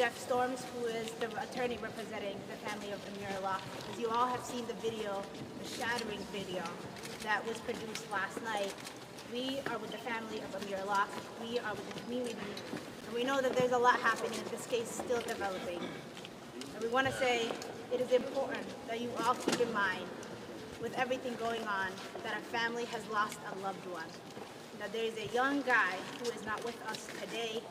Jeff Storms, who is the attorney representing the family of Amir Locke. As you all have seen the video, the shattering video that was produced last night, we are with the family of Amir Locke, we are with the community, and we know that there's a lot happening. This case is still developing. And we want to say it is important that you all keep in mind, with everything going on, that a family has lost a loved one. That there is a young guy who is not with us today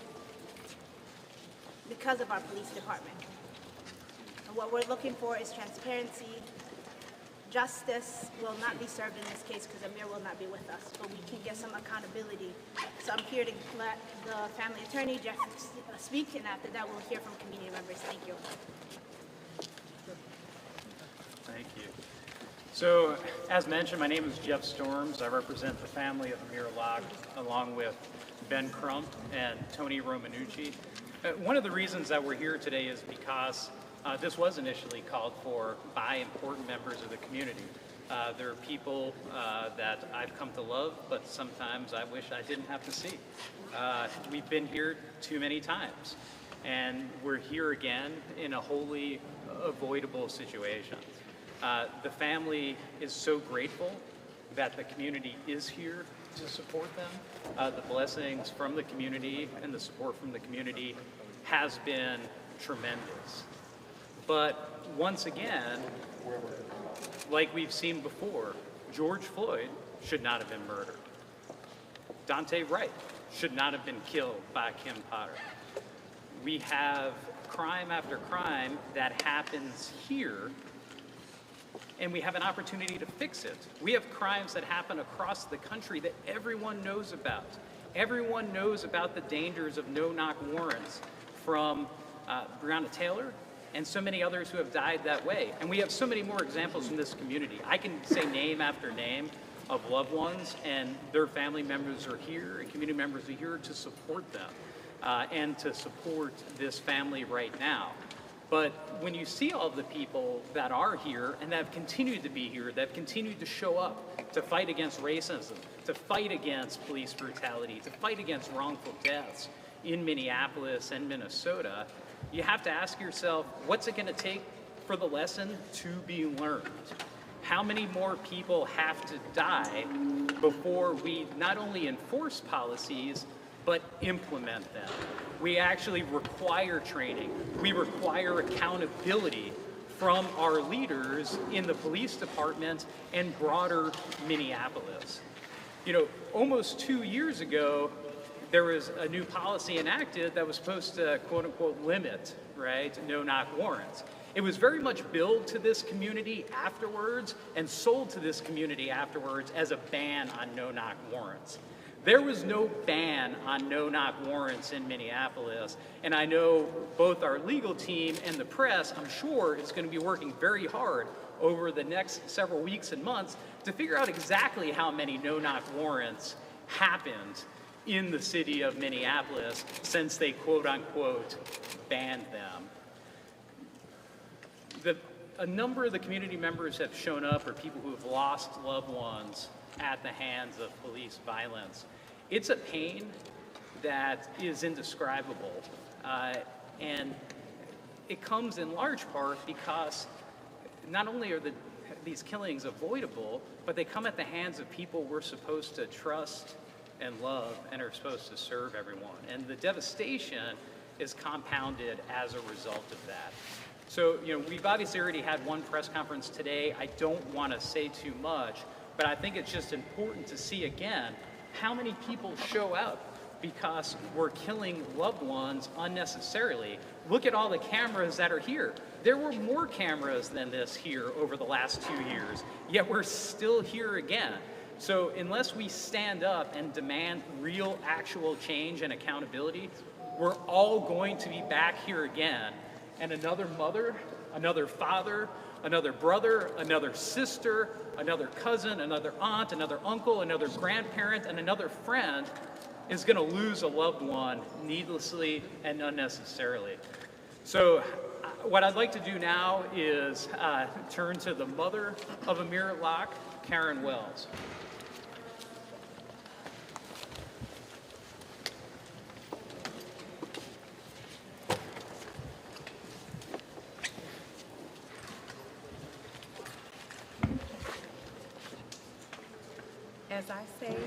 because of our police department. And what we're looking for is transparency. Justice will not be served in this case because Amir will not be with us, but we can get some accountability. So I'm here to let the family attorney, Jeff, speak, and after that we'll hear from community members. Thank you. Thank you. So, as mentioned, my name is Jeff Storms. I represent the family of Amir Locke, along with Ben Crump and Tony Romanucci. One of the reasons that we're here today is because this was initially called for by important members of the community. There are people that I've come to love, but sometimes I wish I didn't have to see. We've been here too many times, and we're here again in a wholly avoidable situation. The family is so grateful that the community is here to support them. The blessings from the community and the support from the community has been tremendous. But once again, like we've seen before, George Floyd should not have been murdered. Dante Wright should not have been killed by Kim Potter. We have crime after crime that happens here, and we have an opportunity to fix it. We have crimes that happen across the country that everyone knows about. Everyone knows about the dangers of no-knock warrants from Breonna Taylor and so many others who have died that way. And we have so many more examples in this community. I can say name after name of loved ones, and their family members are here, and community members are here to support them and to support this family right now. But when you see all the people that are here and that have continued to be here, that have continued to show up to fight against racism, to fight against police brutality, to fight against wrongful deaths in Minneapolis and Minnesota, you have to ask yourself, what's it going to take for the lesson to be learned? How many more people have to die before we not only enforce policies, but implement them? We actually require training. We require accountability from our leaders in the police department and broader Minneapolis. You know, almost 2 years ago, there was a new policy enacted that was supposed to, quote unquote, limit, right, no-knock warrants. It was very much billed to this community afterwards and sold to this community afterwards as a ban on no-knock warrants. There was no ban on no-knock warrants in Minneapolis, and I know both our legal team and the press, I'm sure, is going to be working very hard over the next several weeks and months to figure out exactly how many no-knock warrants happened in the city of Minneapolis since they quote-unquote banned them. A number of the community members have shown up, or people who have lost loved ones at the hands of police violence. It's a pain that is indescribable, and it comes in large part because not only are these killings avoidable, but they come at the hands of people we're supposed to trust and love and are supposed to serve everyone. And the devastation is compounded as a result of that. So, you know, we've obviously already had one press conference today. I don't want to say too much, but I think it's just important to see again how many people show up because we're killing loved ones unnecessarily. Look at all the cameras that are here. There were more cameras than this here over the last 2 years, yet we're still here again. So unless we stand up and demand real, actual change and accountability, we're all going to be back here again. And another mother, another father, another brother, another sister, another cousin, another aunt, another uncle, another grandparent, and another friend is going to lose a loved one needlessly and unnecessarily. So what I'd like to do now is turn to the mother of Amir Locke, Karen Wells. As I say,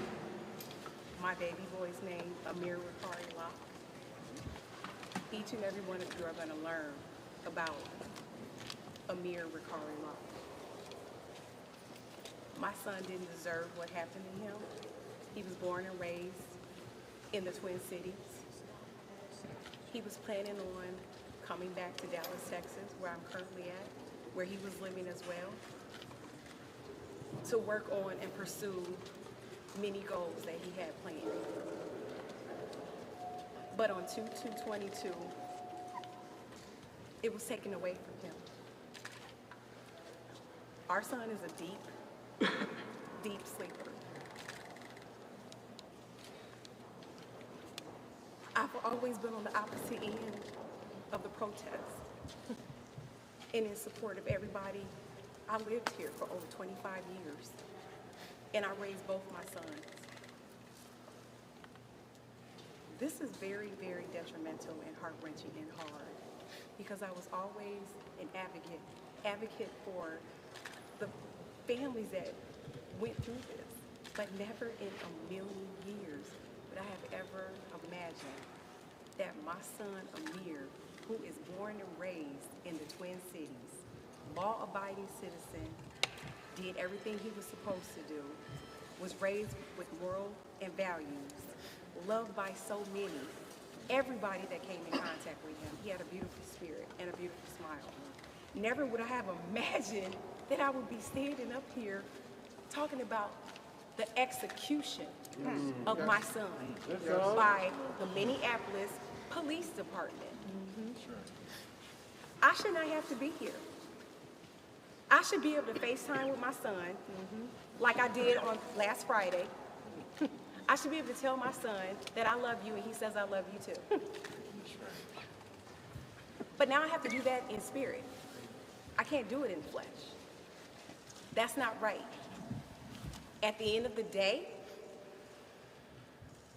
my baby boy's name, Amir Locke, each and every one of you are going to learn about Amir Locke. My son didn't deserve what happened to him. He was born and raised in the Twin Cities. He was planning on coming back to Dallas, Texas, where I'm currently at, where he was living as well, to work on and pursue many goals that he had planned. But on 2/2/22, it was taken away from him. Our son is a deep, deep sleeper. I've always been on the opposite end of the protest and in support of everybody. I lived here for over 25 years, and I raised both my sons. This is very, very detrimental and heart-wrenching and hard, because I was always an advocate for the families that went through this, but never in a million years would I have ever imagined that my son Amir, who is born and raised in the Twin Cities, law-abiding citizen, did everything he was supposed to do, was raised with moral and values, loved by so many, everybody that came in contact with him. He had a beautiful spirit and a beautiful smile. Never would I have imagined that I would be standing up here talking about the execution of my son by the Minneapolis Police Department. I should not have to be here. I should be able to FaceTime with my son like I did on last Friday. I should be able to tell my son that I love you and he says I love you too. But now I have to do that in spirit. I can't do it in flesh. That's not right. At the end of the day,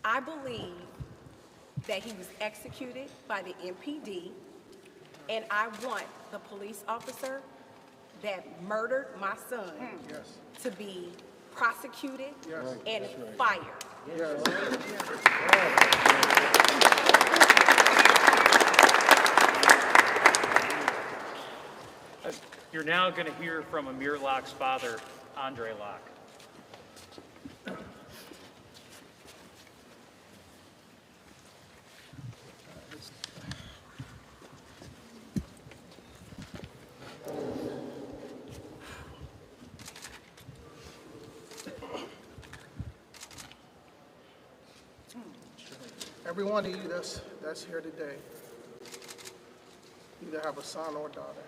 I believe that he was executed by the MPD, and I want the police officer that murdered my son to be prosecuted and fired. You're now going to hear from Amir Locke's father, Andre Locke. Every one of you that's here today either have a son or a daughter.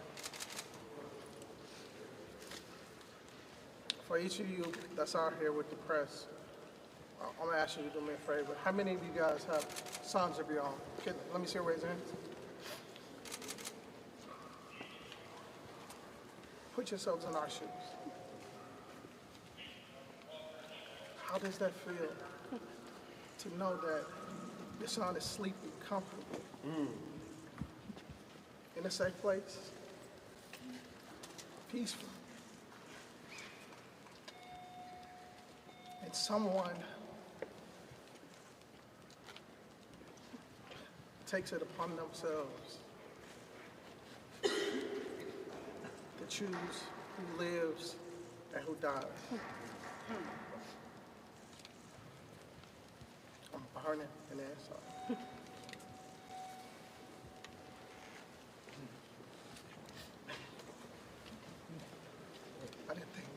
For each of you that's out here with the press, I'm asking you to do me a favor. How many of you guys have sons of your own? Let me see, raise your hands. Put yourselves in our shoes. How does that feel to know that your son is sleeping comfortably in a safe place, peaceful, and someone takes it upon themselves to choose who lives and who dies? I'm burning in the inside. I didn't think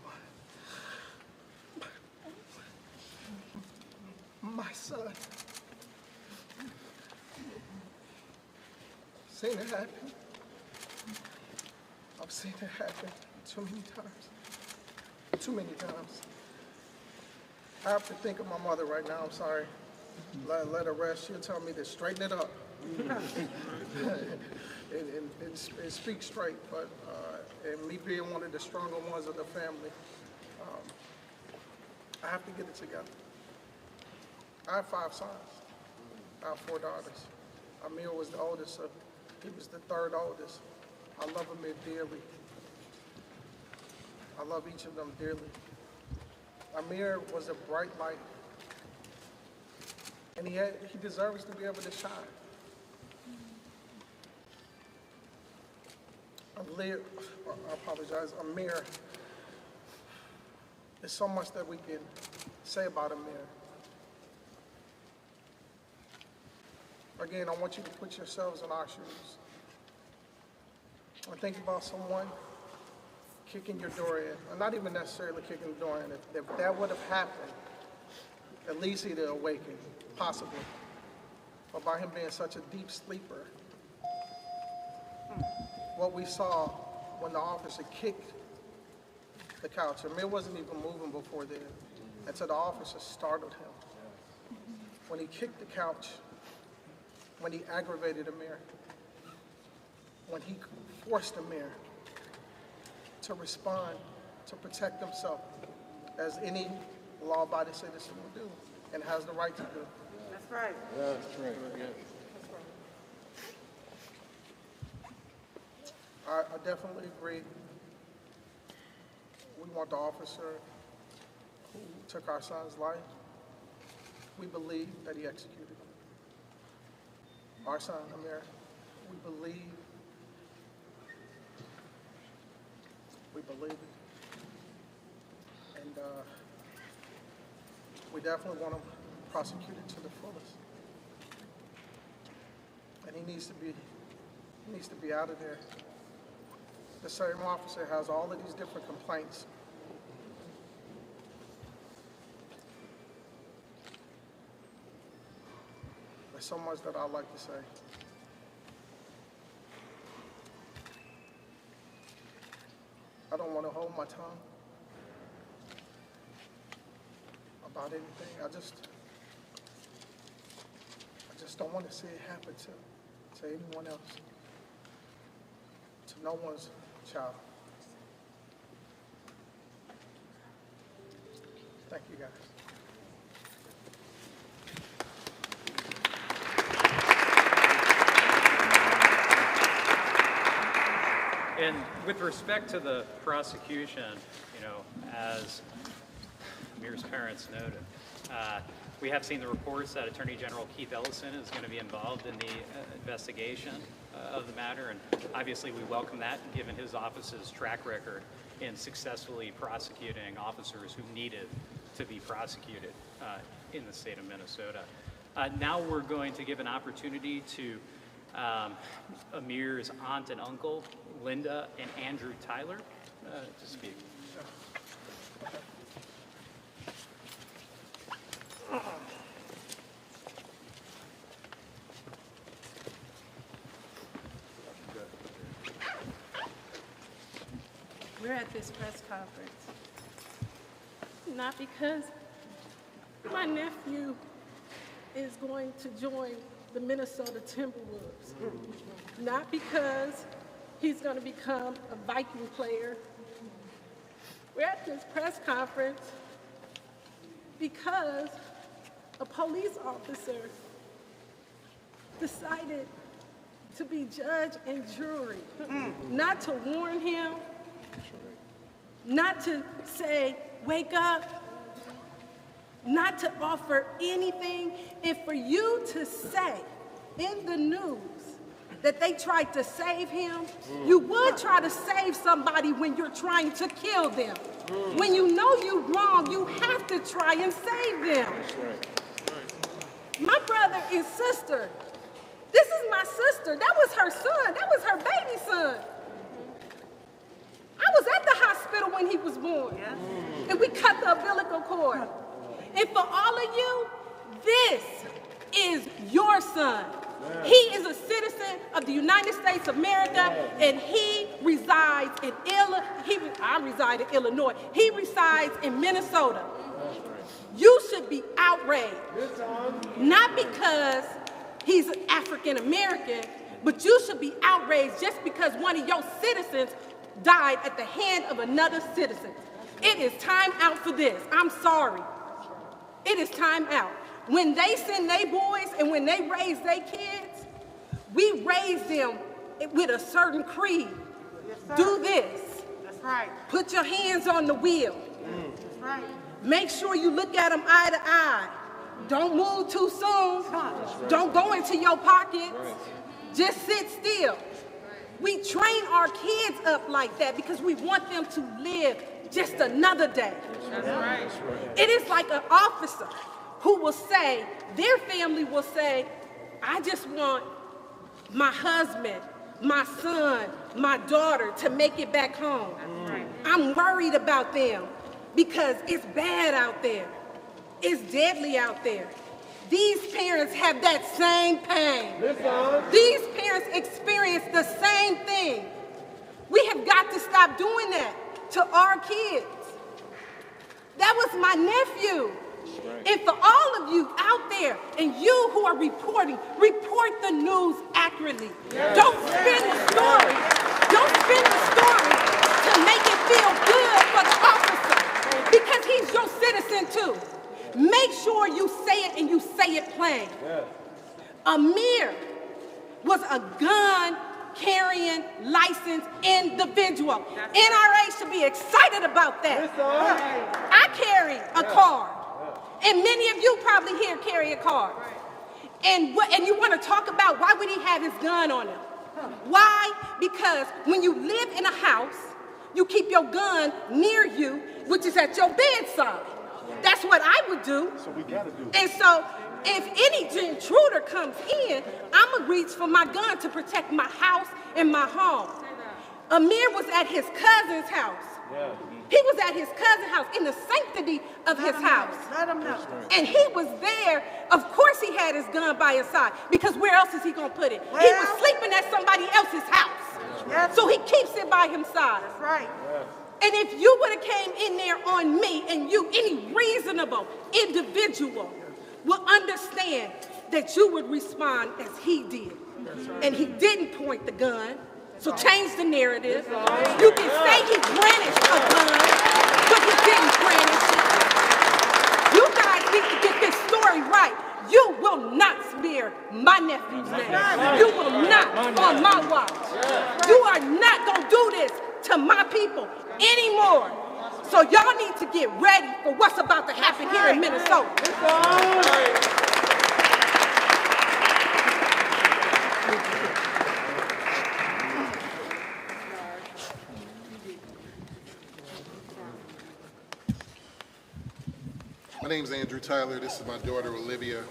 my son. Seen it happen. I've seen it happen too many times. Too many times. I have to think of my mother right now. I'm sorry. Let her rest. She'll tell me to straighten it up and speak straight. But and me being one of the stronger ones of the family, I have to get it together. I have 5 sons. I have 4 daughters. Amir was the oldest, so he was the 3rd oldest. I love Amir dearly. I love each of them dearly. Amir was a bright light, and he deserves to be able to shine. I apologize, Amir, there's so much that we can say about Amir. Again, I want you to put yourselves in our shoes. I think about someone kicking your door in, or not even necessarily kicking the door in. If that would have happened, at least he'd have awakened, possibly. But by him being such a deep sleeper, what we saw when the officer kicked the couch, Amir wasn't even moving before then, until the officer startled him. When he kicked the couch, when he aggravated Amir, when he forced Amir to respond, to protect himself, as any law-abiding citizen will do, and has the right to do. That's right. Yeah, that's right. Yeah. I definitely agree. We want the officer who took our son's life. We believe that he executed him. Our son, Amir, we believe it. And we definitely want him prosecuted to the fullest. And he needs to be out of there. The same officer has all of these different complaints. There's so much that I'd like to say. I don't want to hold my tongue about anything. I just don't want to see it happen to anyone else, to no one's child. Thank you, guys. And with respect to the prosecution, as Amir's parents noted, we have seen the reports that Attorney General Keith Ellison is going to be involved in the investigation of the matter, and obviously we welcome that, given his office's track record in successfully prosecuting officers who needed to be prosecuted in the state of Minnesota. Now we're going to give an opportunity to Amir's aunt and uncle, Linda and Andrew Tyler, to speak. We're at this press conference not because my nephew is going to join the Minnesota Timberwolves, not because he's going to become a Viking player. We're at this press conference because a police officer decided to be judge and jury, not to warn him, not to say, wake up, not to offer anything, and for you to say in the news that they tried to save him, you would try to save somebody when you're trying to kill them. When you know you're wrong, you have to try and save them. My brother and sister, this is my sister. That was her son. That was her baby son. I was at the hospital when he was born. And we cut the umbilical cord. And for all of you, this is your son. He is a citizen of the United States of America, and he resides in I reside in Illinois. He resides in Minnesota. You should be outraged, not because he's African American, but you should be outraged just because one of your citizens died at the hand of another citizen. It is time out for this. I'm sorry. It is time out. When they send their boys and when they raise their kids, we raise them with a certain creed. Yes, do this. That's right. Put your hands on the wheel. That's right. Make sure you look at them eye to eye. Don't move too soon. Don't go into your pockets. Just sit still. We train our kids up like that because we want them to live just another day. That's right. It is like an officer who will say, their family will say, I just want my husband, my son, my daughter to make it back home. Right. I'm worried about them because it's bad out there. It's deadly out there. These parents have that same pain. These parents experience the same thing. We have got to stop doing that to our kids. That was my nephew. And for all of you out there and you who are reporting, report the news accurately. Don't spin the story. Don't spin the story to make it feel good for the officer because he's your citizen too. Make sure you say it and you say it plain. Amir was a gun-carrying licensed individual. NRA should be excited about that. I carry a card. And many of you probably here carry a card. And you want to talk about why would he have his gun on him? Why? Because when you live in a house, you keep your gun near you, which is at your bedside. That's what I would do. So we gotta do it. And so if any intruder comes in, I'm gonna reach for my gun to protect my house and my home. Amir was at his cousin's house. He was at his cousin's house in the sanctity of his house. Let him know. And he was there. Of course he had his gun by his side because where else is he gonna put it? He was sleeping at somebody else's house. So he keeps it by his side. That's right. And if you would have came in there on me and you, any reasonable individual will understand that you would respond as he did. And he didn't point the gun. So change the narrative. You can say he brandished a gun, but he didn't brandish it. You guys need to get this story right. You will not smear my nephew's name. You will not on my watch. You are not going to do this to my people anymore. So y'all need to get ready for what's about to happen here in Minnesota. My name's Andrew Tyler. This is my daughter, Olivia.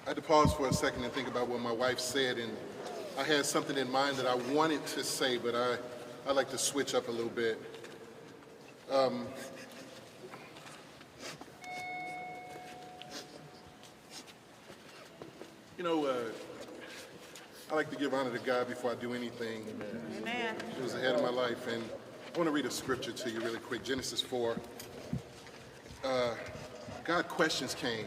I had to pause for a second and think about what my wife said, and I had something in mind that I wanted to say, but I like to switch up a little bit. I like to give honor to God before I do anything. Amen. He was ahead of my life, and I want to read a scripture to you really quick. Genesis 4. God questions Cain.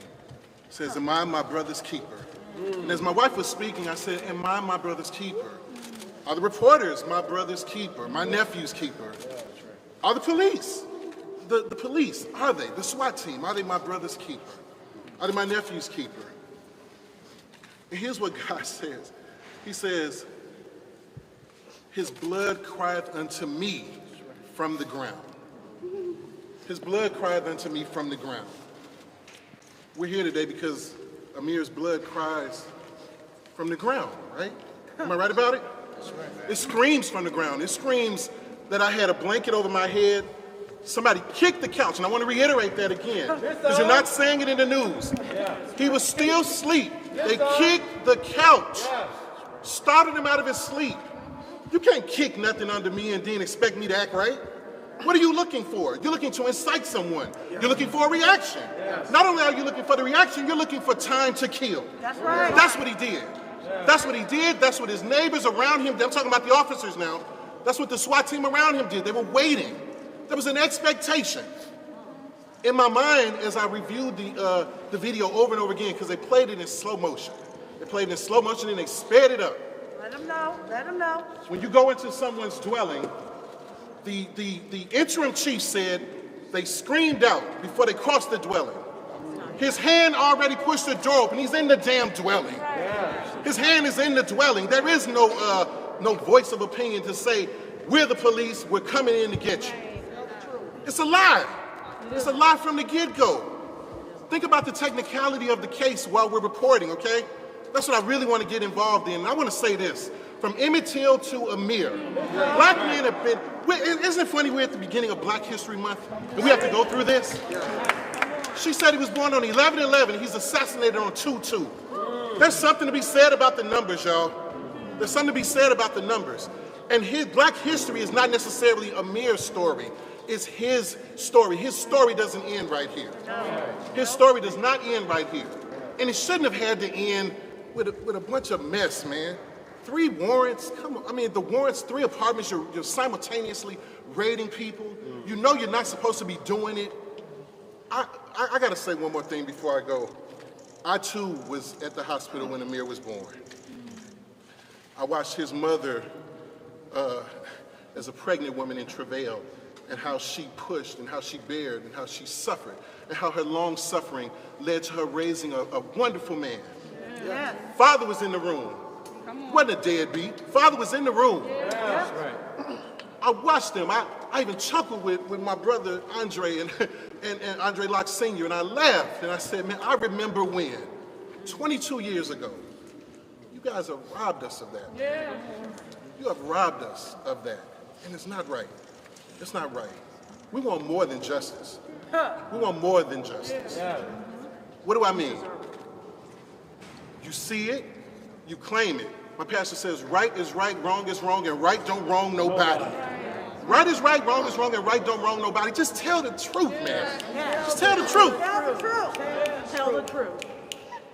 Says, am I my brother's keeper? And as my wife was speaking, I said, am I my brother's keeper? Are the reporters my brother's keeper, my nephew's keeper? Are the police? The police, are they? The SWAT team, are they my brother's keeper? Are they my nephew's keeper? And here's what God says. He says, his blood crieth unto me from the ground. His blood crieth unto me from the ground. We're here today because Amir's blood cries from the ground, right? Am I right about it? That's right. It screams from the ground. It screams that I had a blanket over my head. Somebody kicked the couch, and I want to reiterate that again, because you're not saying it in the news. He was still asleep. They kicked the couch, started him out of his sleep. You can't kick nothing under me and then expect me to act right. What are you looking for? You're looking to incite someone. You're looking for a reaction. Not only are you looking for the reaction, you're looking for time to kill. That's right. That's what he did. That's what he did. That's what his neighbors around him, I'm talking about the officers now, that's what the SWAT team around him did. They were waiting. There was an expectation. In my mind, as I reviewed the video over and over again, because they played it in slow motion. They played it in slow motion and they sped it up. Let them know. Let them know. When you go into someone's dwelling, the interim chief said they screamed out before they crossed the dwelling. His hand already pushed the door open. He's in the damn dwelling. His hand is in the dwelling. There is no no voice of opinion to say, we're the police, we're coming in to get you. It's a lie. It's a lie from the get-go. Think about the technicality of the case while we're reporting, okay? That's what I really want to get involved in. And I want to say this. From Emmett Till to Amir, black men have been, isn't it funny we're at the beginning of Black History Month and we have to go through this? She said he was born on 11/11, he's assassinated on 2/2. There's something to be said about the numbers, y'all. There's something to be said about the numbers. And Black history is not necessarily Amir's story, it's his story. His story doesn't end right here. His story does not end right here. And it shouldn't have had to end with a bunch of mess, man. 3 warrants, come on. I mean, the warrants, 3 apartments, you're simultaneously raiding people. You know you're not supposed to be doing it. I gotta say one more thing before I go. I too was at the hospital when Amir was born. I watched his mother as a pregnant woman in travail, and how she pushed and how she bared and how she suffered and how her long suffering led to her raising a wonderful man. Yeah. Father was in the room. Wasn't a deadbeat. Father was in the room. Yeah. That's right. I watched him. I even chuckled with my brother Andre and Andre Locke Sr. and I laughed and I said, man, I remember when, 22 years ago, you guys have robbed us of that. Yeah. You have robbed us of that. And it's not right. It's not right. We want more than justice. We want more than justice. Yeah. What do I mean? You see it, you claim it. My pastor says right is right, wrong is wrong, and right don't wrong nobody. Right is right, wrong is wrong, and right don't wrong nobody. Just tell the truth, man. Just tell the truth. Tell the truth. Tell the truth.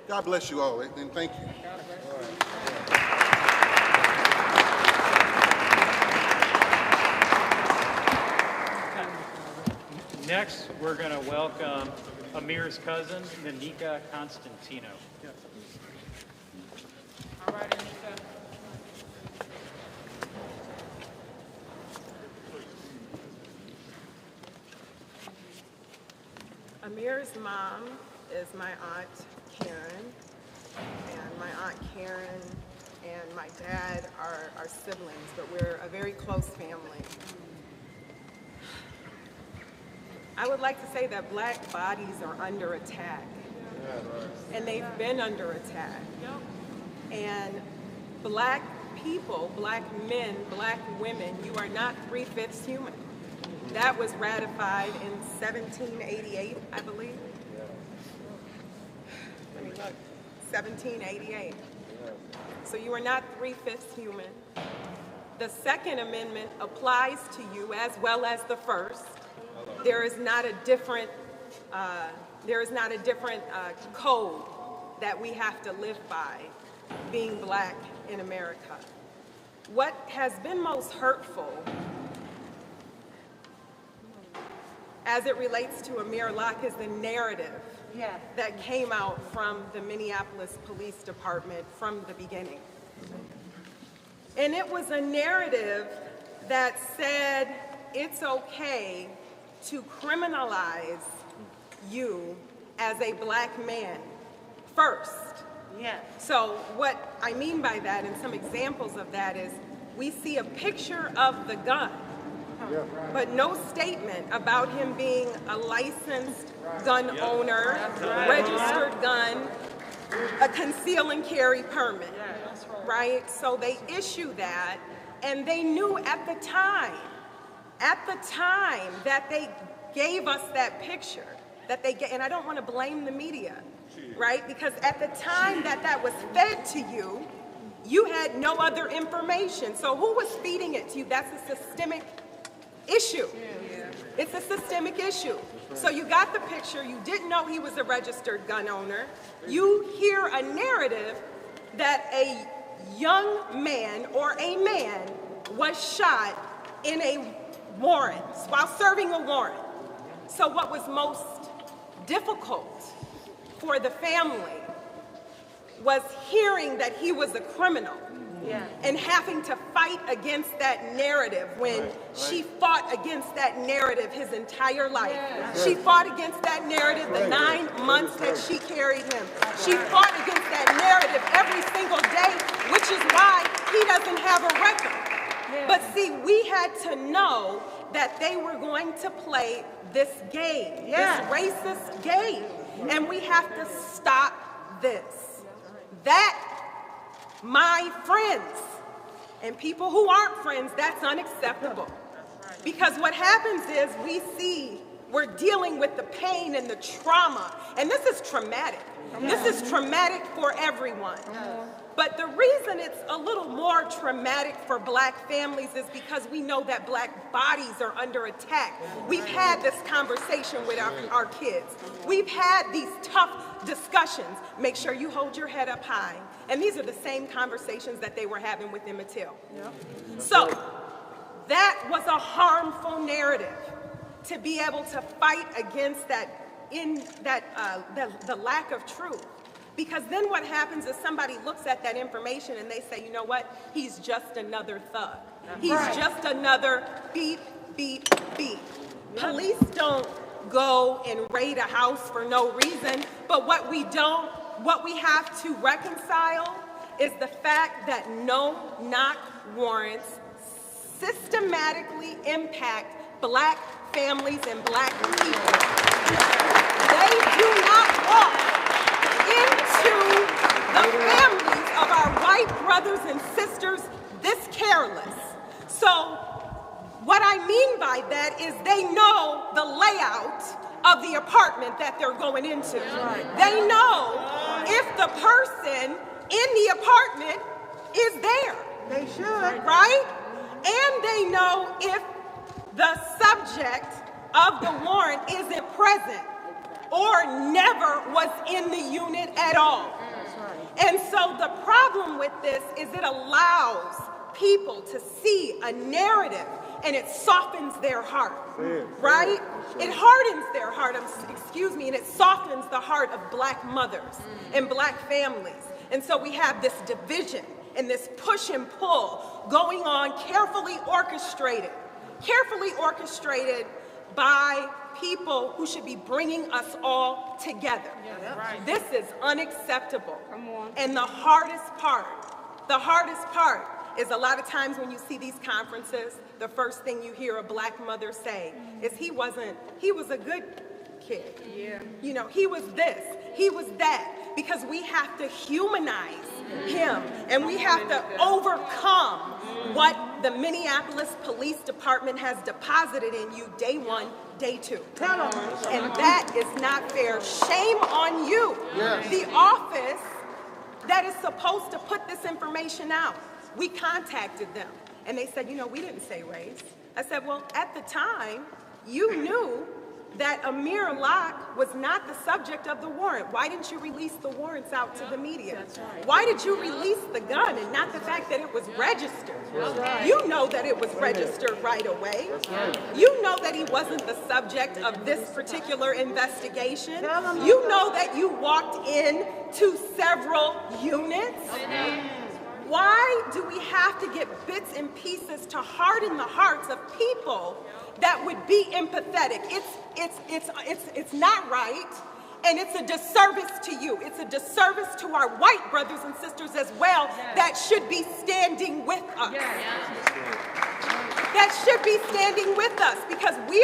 God bless you all, and thank you. Next, we're going to welcome Amir's cousin, Nanika Constantino. All right, Nanika. Amir's mom is my Aunt Karen, and my Aunt Karen and my dad are siblings, but we're a very close family. I would like to say that black bodies are under attack, and they've been under attack. And black people, black men, black women, you are not 3/5 human. That was ratified in 1788, I believe. Let me look. 1788. So you are not 3/5 human. The Second Amendment applies to you as well as the First. There is not a different code that we have to live by, being black in America. What has been most hurtful as it relates to Amir Locke is the narrative that came out from the Minneapolis Police Department from the beginning. And it was a narrative that said it's okay to criminalize you as a black man first. Yeah. So what I mean by that, and some examples of that, is we see a picture of the gun, but no statement about him being a licensed gun owner, registered gun, a conceal and carry permit, right? So they issue that, and they knew at the time that they gave us that picture, and I don't want to blame the media, right? Because at the time that was fed to you, you had no other information. So who was feeding it to you? That's a systemic issue. It's a systemic issue. So you got the picture, you didn't know he was a registered gun owner. You hear a narrative that a young man or a man was shot in a warrant, while serving a warrant. So what was most difficult for the family was hearing that he was a criminal and having to fight against that narrative when she fought against that narrative his entire life. She fought against that narrative the 9 months that she carried him. She fought against that narrative every single day, which is why he doesn't have a record. But see, we had to know that they were going to play this game, this racist game. And we have to stop this. That, my friends, and people who aren't friends, that's unacceptable. Because what happens is we're dealing with the pain and the trauma. And this is traumatic. This is traumatic for everyone. But the reason it's a little more traumatic for black families is because we know that black bodies are under attack. We've had this conversation with our kids. We've had these tough discussions. Make sure you hold your head up high. And these are the same conversations that they were having with Emmett Till. So that was a harmful narrative, to be able to fight against the lack of truth. Because then what happens is somebody looks at that information and they say, you know what? He's just another thug. He's just another beat, beat, beat. Police don't go and raid a house for no reason, but what we have to reconcile is the fact that no-knock warrants systematically impact black families and black people. They do not walk into the families of our white brothers and sisters this careless. So what I mean by that is they know the layout of the apartment that they're going into. They know if the person in the apartment is there. They should. Right? And they know if the subject of the warrant isn't present or never was in the unit at all. And so the problem with this is it allows people to see a narrative and it softens their heart, right? It hardens their heart, and it softens the heart of black mothers and black families. And so we have this division and this push and pull going on, carefully orchestrated by people who should be bringing us all together. This is unacceptable. And the hardest part is a lot of times when you see these conferences, the first thing you hear a black mother say is he was a good kid. You know, he was this, he was that, because we have to humanize him and we have to overcome what the Minneapolis Police Department has deposited in you day one, day two. And that is not fair. Shame on you. The office that is supposed to put this information out. We contacted them and they said, you know, we didn't say race. I said, well, at the time, you knew that Amir Locke was not the subject of the warrant. Why didn't you release the warrants out to the media? Why did you release the gun and not the fact that it was registered? You know that it was registered right away. You know that he wasn't the subject of this particular investigation. You know that you walked in to several units. Why do we have to get bits and pieces to harden the hearts of people that would be empathetic? It's not right, and it's a disservice to you. It's a disservice to our white brothers and sisters as well that should be standing with us. That should be standing with us because we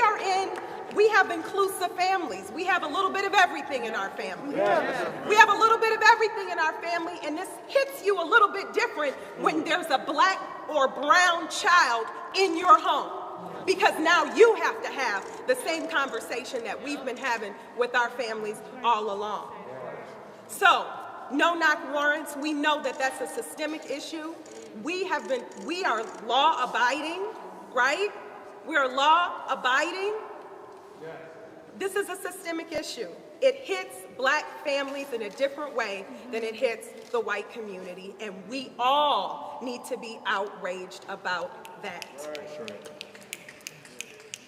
have inclusive families. We have a little bit of everything in our family. We have a little bit of everything in our family, and this hits you a little bit different when there's a black or brown child in your home. Because now you have to have the same conversation that we've been having with our families all along. So, no-knock warrants, we know that that's a systemic issue. We are law-abiding, right? We are law-abiding. This is a systemic issue. It hits black families in a different way than it hits the white community, and we all need to be outraged about that.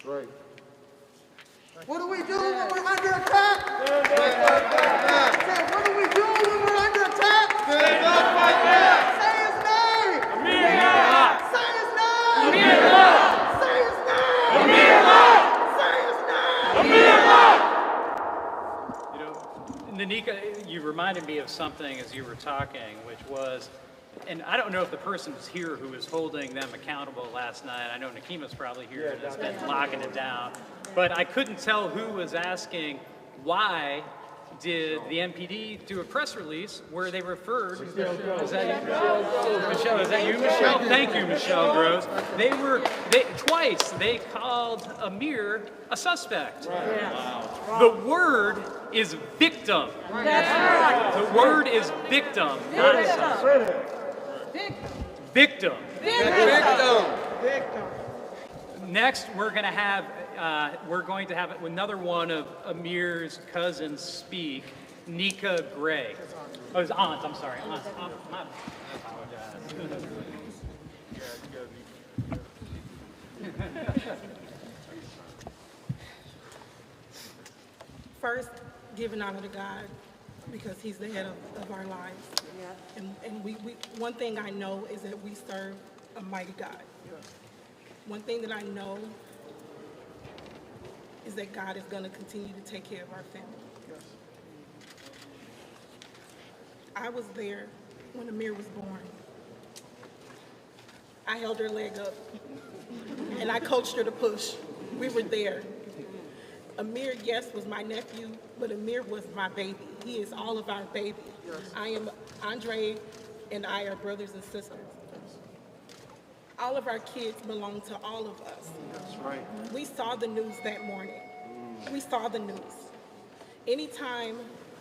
Right. What do we do when we're under attack? What do we do when we're under attack? Stand up, fight back. Say his name. Nika, you reminded me of something as you were talking, which was, and I don't know if the person was here who was holding them accountable last night. I know Nakima's probably here and has been locking it down. But I couldn't tell who was asking why did the MPD do a press release where they referred... Is that you? Michelle, is that you, Michelle? Thank you, Michelle Gross. Twice they called Amir a suspect. Wow. The word is victim. That's right. The word is victim, not a suspect. Victim. Next, we're going to have another one of Amir's cousins speak, Nika Gray. Oh, his aunt. I'm sorry. Aunt. I apologize. First, giving honor to God because He's the head of our lives. Yeah. And we one thing I know is that we serve a mighty God. Yeah. One thing that I know is that God is going to continue to take care of our family. Yes. I was there when Amir was born. I held her leg up and I coached her to push. We were there. Amir, yes, was my nephew, but Amir was my baby. He is all of our baby. Yes. Andre and I are brothers and sisters. All of our kids belong to all of us. That's right. We saw the news that morning. We saw the news. Anytime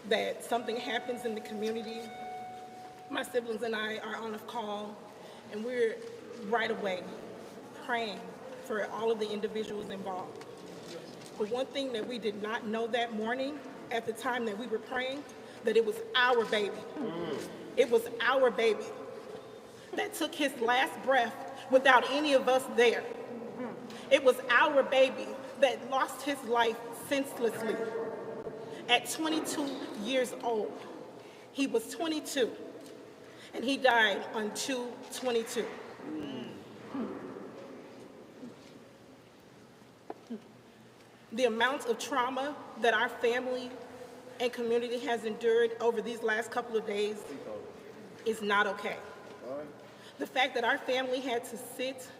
that something happens in the community, my siblings and I are on a call, and we're right away praying for all of the individuals involved. But one thing that we did not know that morning, at the time that we were praying, that it was our baby. It was our baby that took his last breath without any of us there. It was our baby that lost his life senselessly at 22 years old. He was 22, and he died on 2/22. The amount of trauma that our family and community has endured over these last couple of days is not okay. The fact that our family had to sit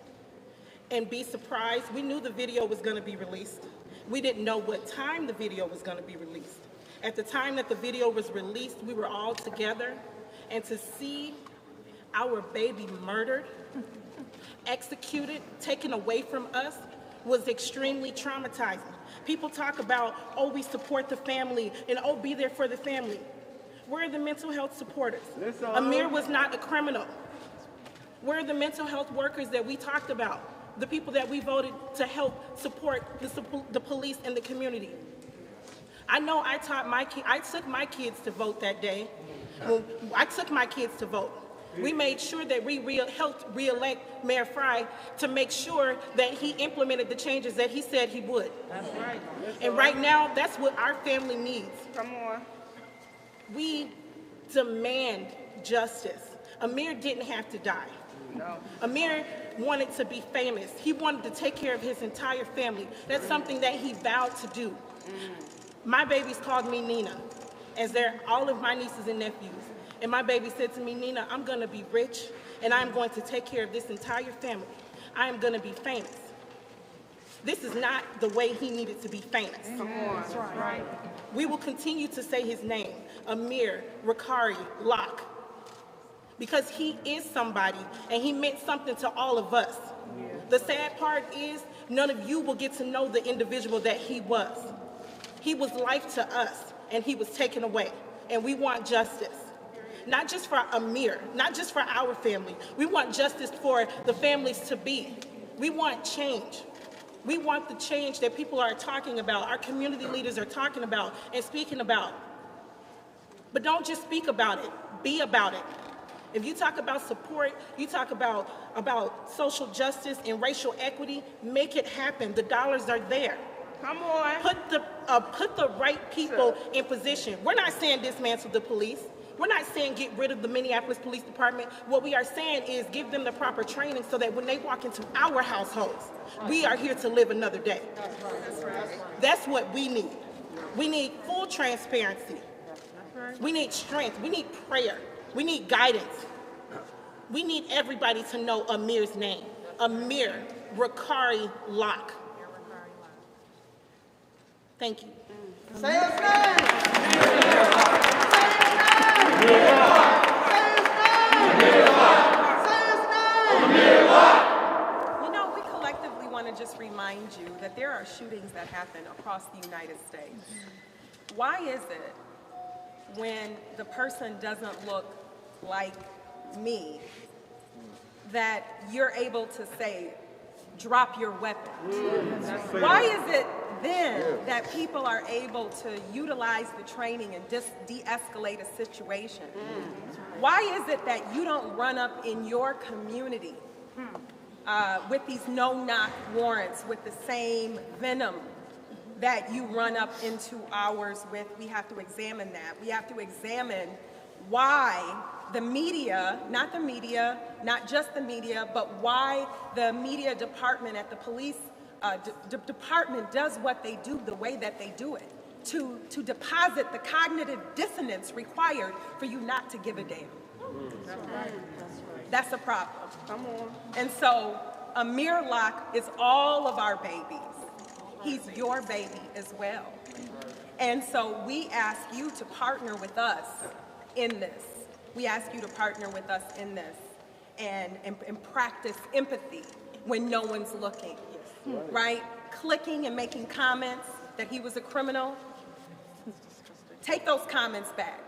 and be surprised, we knew the video was going to be released. We didn't know what time the video was going to be released. At the time that the video was released, we were all together, and to see our baby murdered, executed, taken away from us was extremely traumatizing. People talk about, oh, we support the family, and oh, be there for the family. Where are the mental health supporters? Amir was not a criminal. Where are the mental health workers that we talked about? The people that we voted to help support the police and the community. I know I took my kids to vote that day. Well, I took my kids to vote. We made sure that we helped re-elect Mayor Fry to make sure that he implemented the changes that he said he would. That's right. And right now, that's what our family needs. Come on. We demand justice. Amir didn't have to die. No. Amir wanted to be famous. He wanted to take care of his entire family. That's something that he vowed to do. My babies called me Nina, as they're all of my nieces and nephews. And my baby said to me, Nina, I'm going to be rich, and I'm going to take care of this entire family. I am going to be famous. This is not the way he needed to be famous. Come on. That's right. We will continue to say his name, Amir Locke, because he is somebody, and he meant something to all of us. Yeah. The sad part is none of you will get to know the individual that he was. He was life to us, and he was taken away, and we want justice. Not just for Amir, not just for our family. We want justice for the families to be. We want change. We want the change that people are talking about, our community leaders are talking about and speaking about. But don't just speak about it, be about it. If you talk about support, you talk about social justice and racial equity, make it happen. The dollars are there. Come on. Put the right people in position. We're not saying dismantle the police. We're not saying get rid of the Minneapolis Police Department. What we are saying is give them the proper training so that when they walk into our households, we are here to live another day. That's right. That's what we need. We need full transparency. We need strength. We need prayer. We need guidance. We need everybody to know Amir's name. Amir Locke. Thank you. Say his name! You know, we collectively want to just remind you that there are shootings that happen across the United States. Why is it when the person doesn't look like me that you're able to say, drop your weapon? Why is it then that people are able to utilize the training and de-escalate a situation? Why is it that you don't run up in your community with these no-knock warrants with the same venom that you run up into ours with? We have to examine that. We have to examine why the media, not just the media, but why the media department at the police department does what they do the way that they do it, to deposit the cognitive dissonance required for you not to give a damn. That's a problem. Come on. And so Amir Locke is all of our babies. He's your baby as well. And so we ask you to partner with us in this. We ask you to partner with us in this and practice empathy when no one's looking, right? Clicking and making comments that he was a criminal. Take those comments back.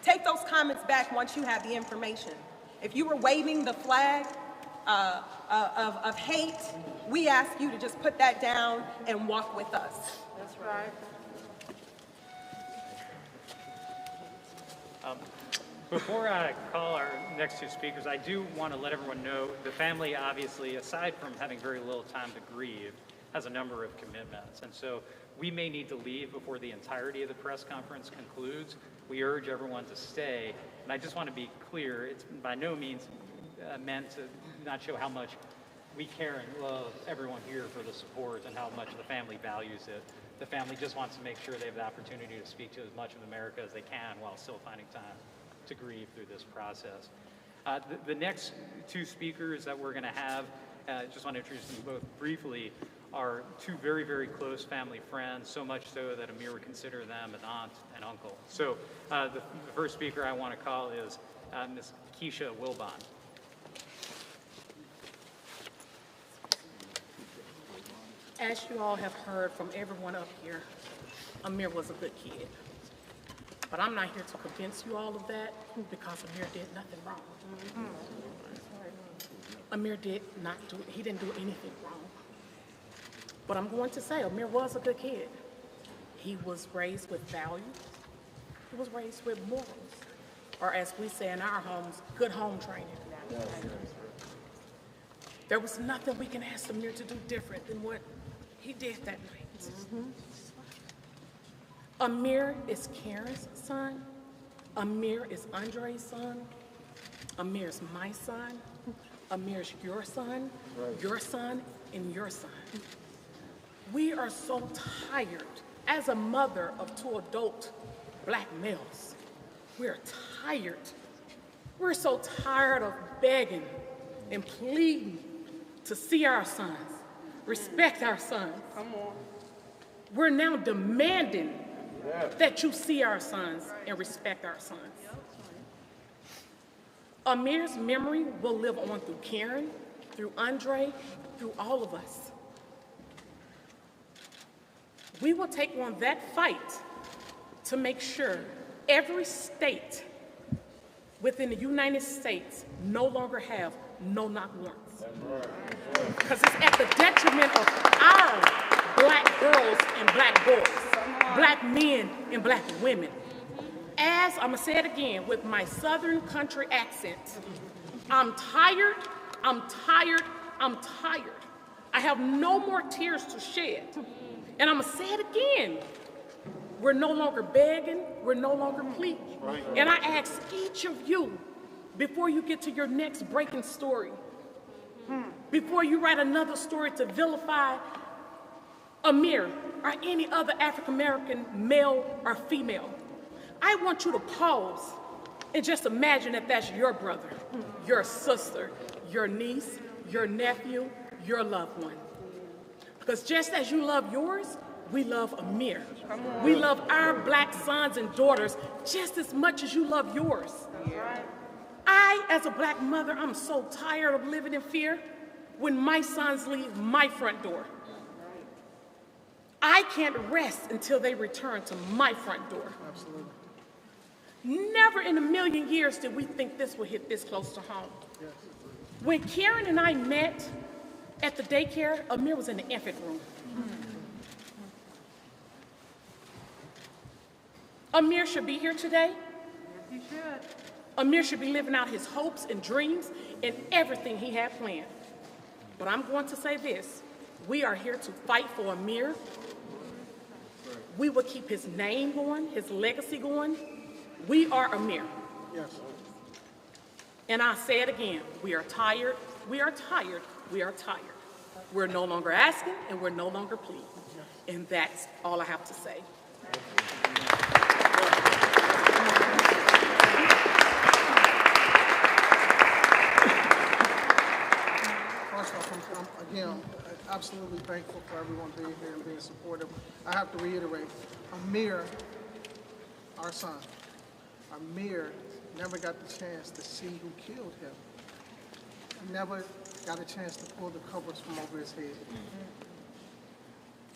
Take those comments back once you have the information. If you were waving the flag of hate, we ask you to just put that down and walk with us. That's right. Before I call our next two speakers, I do want to let everyone know the family, obviously, aside from having very little time to grieve, has a number of commitments. And so we may need to leave before the entirety of the press conference concludes. We urge everyone to stay. And I just want to be clear, it's by no means meant to not show how much we care and love everyone here for the support and how much the family values it. The family just wants to make sure they have the opportunity to speak to as much of America as they can while still finding time to grieve through this process. The next two speakers that we're going to have, just want to introduce them both briefly, are two very, very close family friends, so much so that Amir would consider them an aunt and uncle. So the first speaker I want to call is Ms. Keisha Wilbon. As you all have heard from everyone up here, Amir was a good kid. But I'm not here to convince you all of that because Amir did nothing wrong. Amir he didn't do anything wrong. But I'm going to say Amir was a good kid. He was raised with values. He was raised with morals. Or as we say in our homes, good home training. There was nothing we can ask Amir to do different than what he did that night. Amir is Karen's son. Amir is Andre's son. Amir's my son. Amir's your son, your son, and your son. We are so tired, as a mother of two adult black males, we're tired. We're so tired of begging and pleading to see our sons, respect our sons. Come on. We're now demanding that you see our sons and respect our sons. Amir's memory will live on through Karen, through Andre, through all of us. We will take on that fight to make sure every state within the United States no longer have no-knock warrants. Because it's at the detriment of our black girls and black boys, black men and black women. As, I'm gonna say it again with my Southern country accent, I'm tired, I'm tired, I'm tired. I have no more tears to shed. And I'm gonna say it again. We're no longer begging, we're no longer pleading. And I ask each of you, before you get to your next breaking story, before you write another story to vilify Amir or any other African-American male or female, I want you to pause and just imagine that that's your brother, your sister, your niece, your nephew, your loved one. Because just as you love yours, we love Amir. We love our black sons and daughters just as much as you love yours. I, as a black mother, I'm so tired of living in fear when my sons leave my front door. I can't rest until they return to my front door. Absolutely. Never in a million years did we think this would hit this close to home. Yes. When Karen and I met at the daycare, Amir was in the infant room. Amir should be here today. Yes, he should. Amir should be living out his hopes and dreams and everything he had planned. But I'm going to say this. We are here to fight for Amir. We will keep his name going, his legacy going. We are Amir. Yes. And I'll say it again. We are tired. We are tired. We are tired. We're no longer asking and we're no longer pleading. And that's all I have to say. First off, I'm absolutely thankful for everyone being here and being supportive. I have to reiterate, Amir, our son, Amir never got the chance to see who killed him. He never got a chance to pull the covers from over his head.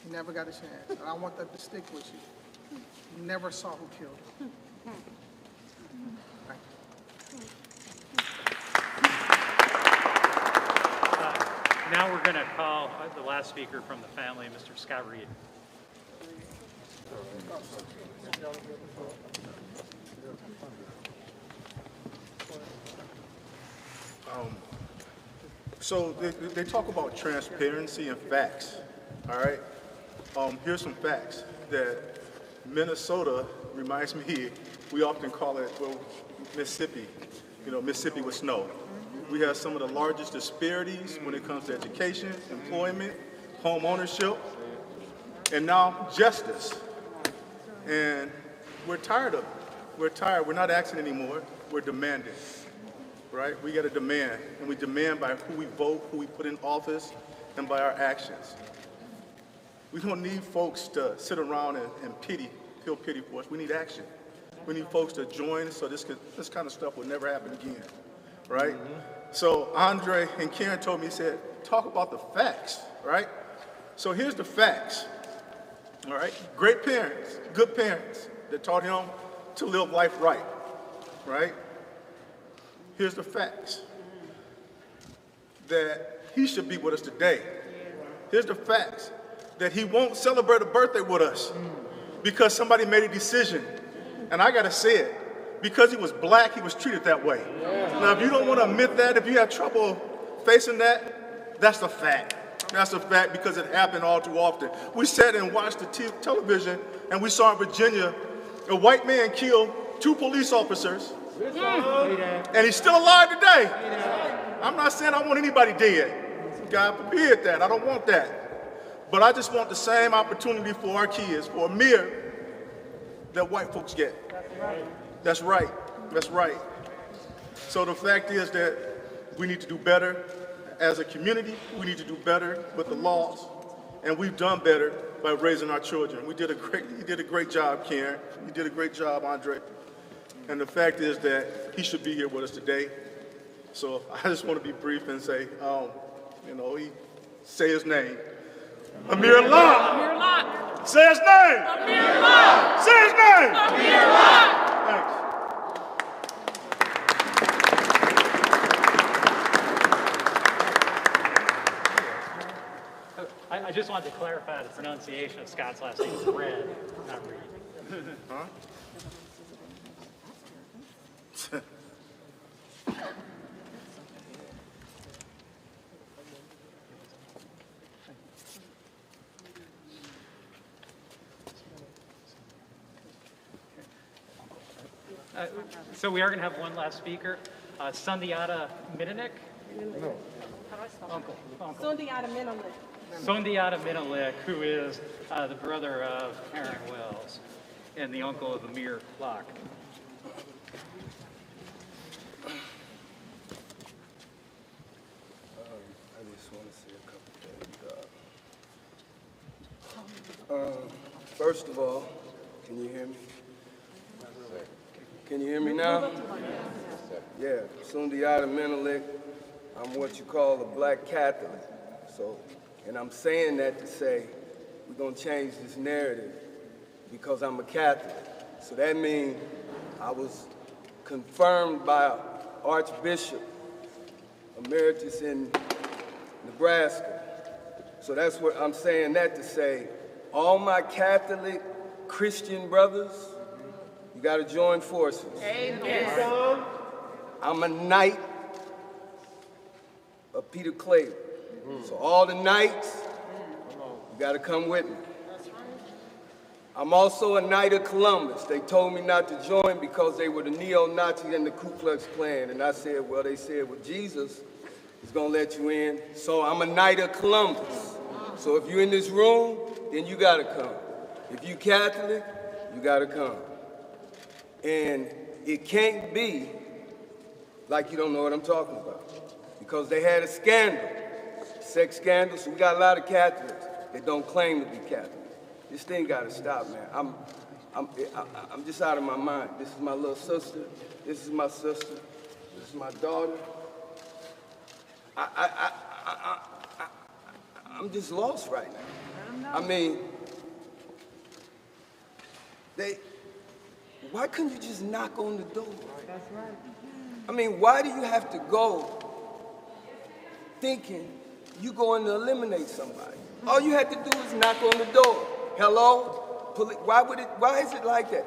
He never got a chance. And I want that to stick with you. He never saw who killed him. Thank you. Now we're going to call the last speaker from the family, Mr. Scott Reed. So they talk about transparency and facts, all right? Here's some facts that Minnesota reminds me, we often call it, well, Mississippi, Mississippi with snow. We have some of the largest disparities when it comes to education, employment, home ownership, and now justice. And we're tired of it. We're tired. We're not asking anymore. We're demanding, right? We got to demand, and we demand by who we vote, who we put in office, and by our actions. We don't need folks to sit around and feel pity for us. We need action. We need folks to join so this kind of stuff will never happen again, right? So Andre and Karen told me, he said, talk about the facts, right? So here's the facts, all right? Great parents, good parents that taught him to live life right? Here's the facts, that he should be with us today. Here's the facts, that he won't celebrate a birthday with us because somebody made a decision. And I gotta say it, because he was black, he was treated that way. Now, if you don't want to admit that, if you have trouble facing that, that's a fact. That's a fact because it happened all too often. We sat and watched the television and we saw in Virginia, a white man killed 2 police officers and he's still alive today. I'm not saying I want anybody dead. God forbid that, I don't want that. But I just want the same opportunity for our kids, for Amir, that white folks get. That's right. That's right. So the fact is that we need to do better as a community. We need to do better with the laws, and we've done better by raising our children. You did a great job, Karen. You did a great job, Andre. And the fact is that he should be here with us today. So I just want to be brief and say, say his name. Amir Locke. Amir Locke. Say his name. Amir Locke. Say his name. Amir Locke. Thanks. I just wanted to clarify the pronunciation of Scott's last name is Red, not Reed. Huh? So we are going to have one last speaker, Sundiata Mininik. No. Uncle. Sundiata Minilik. Sundiata Minilik, who is the brother of Karen Wells. and the uncle of Amir Locke. I just want to say a couple things. First of all, can you hear me? Can you hear me now? Yeah, Sundiata Menelik. I'm what you call a black Catholic. So, and I'm saying that to say we're going to change this narrative because I'm a Catholic. So that means I was confirmed by Archbishop Emeritus in Nebraska. So that's what I'm saying that to say. All my Catholic Christian brothers, you got to join forces. Amen. I'm a knight of Peter Claver. So all the knights, you got to come with me. I'm also a Knight of Columbus. They told me not to join because they were the neo-Nazis and the Ku Klux Klan. And I said, well, they said, well, Jesus is going to let you in. So I'm a Knight of Columbus. So if you're in this room, then you got to come. If you Catholic, you got to come. And it can't be like you don't know what I'm talking about. Because they had a scandal, sex scandal, so we got a lot of Catholics that don't claim to be Catholic. This thing got to stop, man. I'm just out of my mind. This is my little sister. This is my sister. This is my daughter. I'm just lost right now. I mean, why couldn't you just knock on the door? That's right. I mean, why do you have to go thinking you're going to eliminate somebody? All you had to do is knock on the door. Hello? Why is it like that?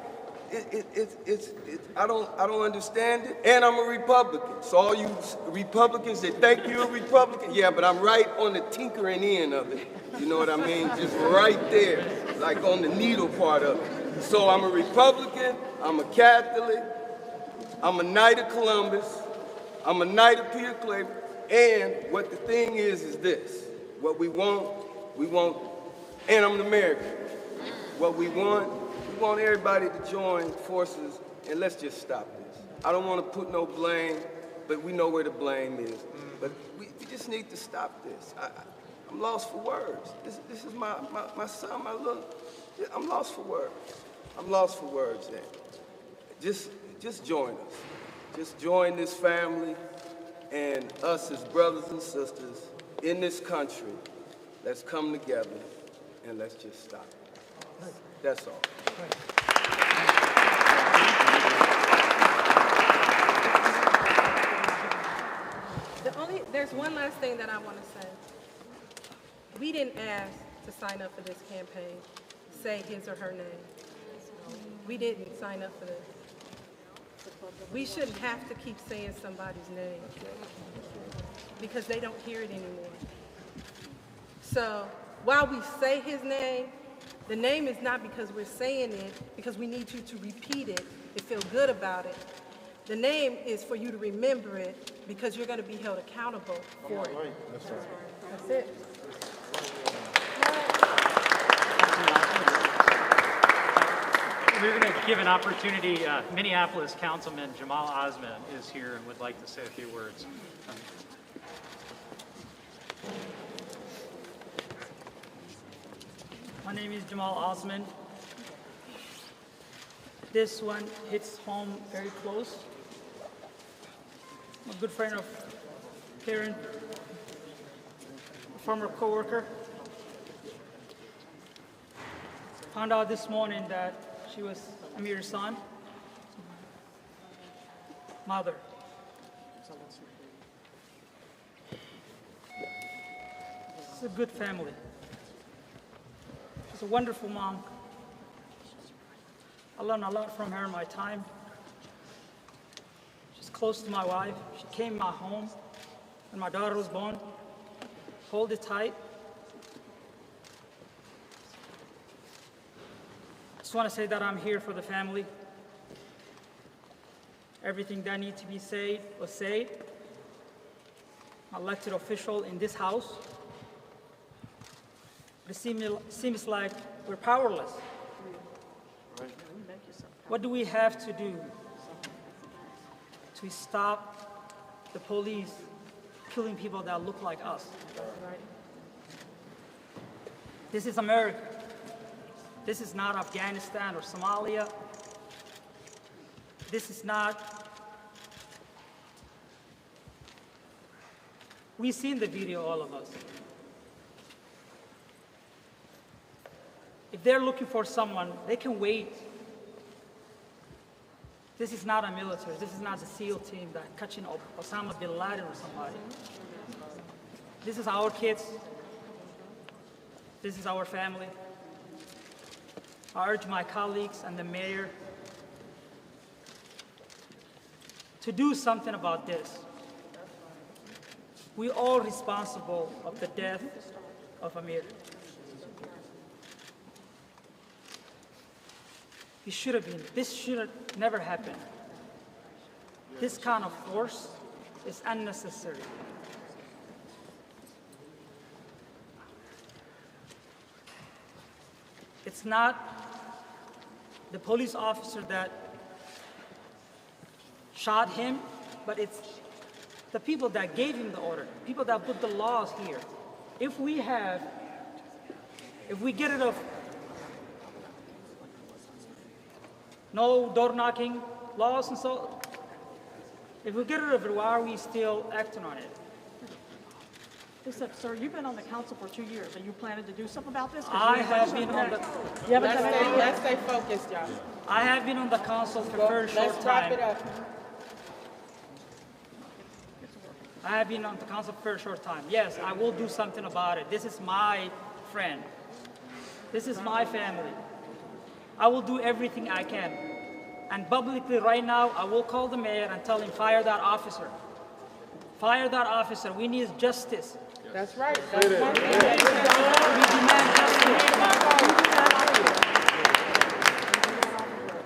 I don't understand it. And I'm a Republican. So all you Republicans that think you're a Republican, yeah, but I'm right on the tinkering end of it. You know what I mean? Just right there, like on the needle part of it. So I'm a Republican, I'm a Catholic, I'm a Knight of Columbus, I'm a Knight of Peter Claver, and what the thing is this. What we want, and I'm an American. What we want everybody to join forces, and let's just stop this. I don't want to put no blame, but we know where the blame is. But we just need to stop this. I'm lost for words. This is my son, my little, I'm lost for words. I'm lost for words, then. Just join us. Just join this family and us as brothers and sisters in this country. Let's come together and let's just stop it. That's all. There's one last thing that I want to say. We didn't ask to sign up for this campaign, say his or her name. We didn't sign up for this. We shouldn't have to keep saying somebody's name because they don't hear it anymore. So while we say his name, the name is not because we're saying it, because we need you to repeat it and feel good about it. The name is for you to remember it because you're going to be held accountable for it. That's right. That's it. We're going to give an opportunity. Minneapolis Councilman Jamal Osman is here and would like to say a few words. My name is Jamal Osman. This one hits home very close. I'm a good friend of Karen, a former co-worker. Found out this morning that she was Amir's son, mother. It's a good family. She's a wonderful mom. I learned a lot from her in my time. She's close to my wife. She came to my home when my daughter was born. Hold it tight. I just want to say that I'm here for the family. Everything that needs to be said was said. I'm an elected official in this house. But it seems like we're powerless. What do we have to do to stop the police killing people that look like us? This is America. This is not Afghanistan or Somalia. This is not. We've seen the video, all of us. If they're looking for someone, they can wait. This is not a military. This is not the SEAL team that catching Osama bin Laden or somebody. This is our kids. This is our family. I urge my colleagues and the mayor to do something about this. We're all responsible of the death of Amir. It should have been. This should have never happened. This kind of force is unnecessary. It's not the police officer that shot him, but it's the people that gave him the order, people that put the laws here. If we get rid of no door knocking laws and so, if we get rid of it, why are we still acting on it? Except, sir, you've been on the council for 2 years. Are you planning to do something about this? I have been on the. Let's stay focused, y'all. I have been on the council for a very short time. Let's wrap it up. I have been on the council for a short time. Yes, I will do something about it. This is my friend. This is my family. I will do everything I can. And publicly right now, I will call the mayor and tell him, fire that officer. Fire that officer. We need justice. That's right. That's one thing. We demand justice.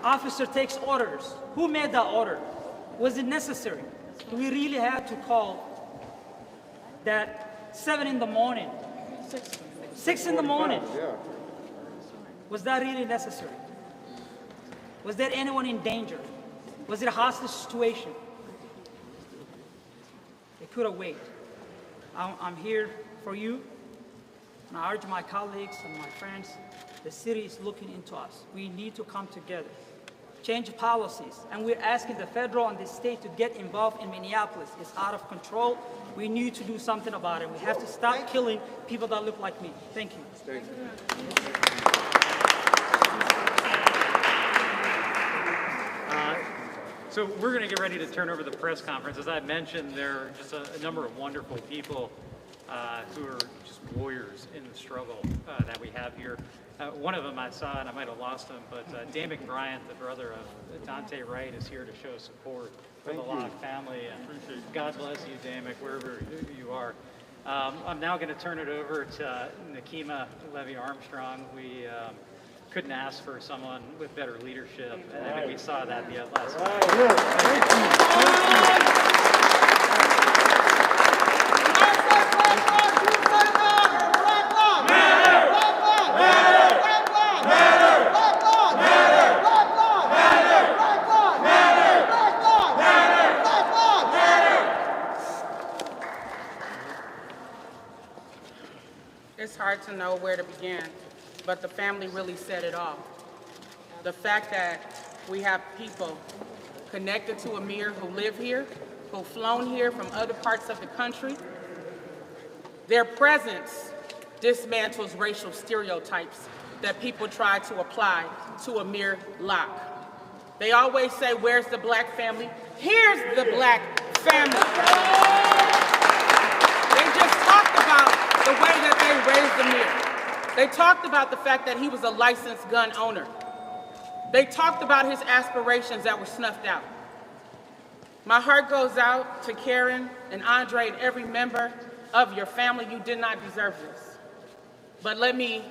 Officer takes orders. Who made that order? Was it necessary? Do we really have to call that 7 in the morning? 6 in the morning? Was that really necessary? Was there anyone in danger? Was it a hostage situation? They could have waited. I'm here for you, and I urge my colleagues and my friends, the city is looking into us. We need to come together, change policies, and we're asking the federal and the state to get involved in Minneapolis. It's out of control. We need to do something about it. We have to stop killing people that look like me. Thank you. Thank you. So we're going to get ready to turn over the press conference. As I mentioned, there are just a number of wonderful people who are just warriors in the struggle that we have here. One of them I saw, and I might have lost him, but Dan McBryant, the brother of Dante Wright, is here to show support for the Locke family. And God bless you, Damick, wherever you are. I'm now going to turn it over to Nakima Levy-Armstrong. We couldn't ask for someone with better leadership, and we saw that the last It's hard to know where to begin, but the family really said it all. The fact that we have people connected to Amir who live here, who've flown here from other parts of the country. Their presence dismantles racial stereotypes that people try to apply to Amir Locke. They always say, where's the black family? Here's the black family. They just talked about the way that they raised Amir. They talked about the fact that he was a licensed gun owner. They talked about his aspirations that were snuffed out. My heart goes out to Karen and Andre and every member of your family. You did not deserve this. But let me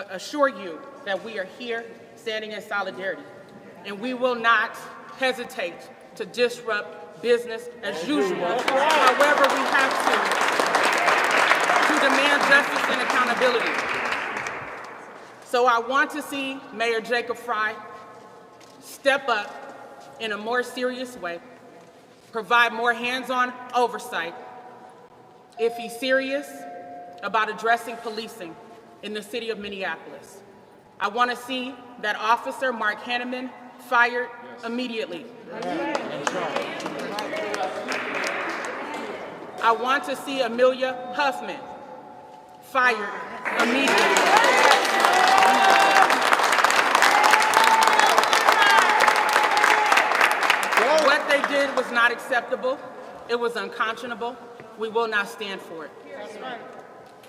assure you that we are here standing in solidarity, and we will not hesitate to disrupt business as usual, however we have to demand justice and accountability. So I want to see Mayor Jacob Frey step up in a more serious way, provide more hands-on oversight if he's serious about addressing policing in the city of Minneapolis. I want to see that officer, Mark Hanneman, fired immediately. I want to see Amelia Huffman fired immediately. What they did was not acceptable. It was unconscionable. We will not stand for it.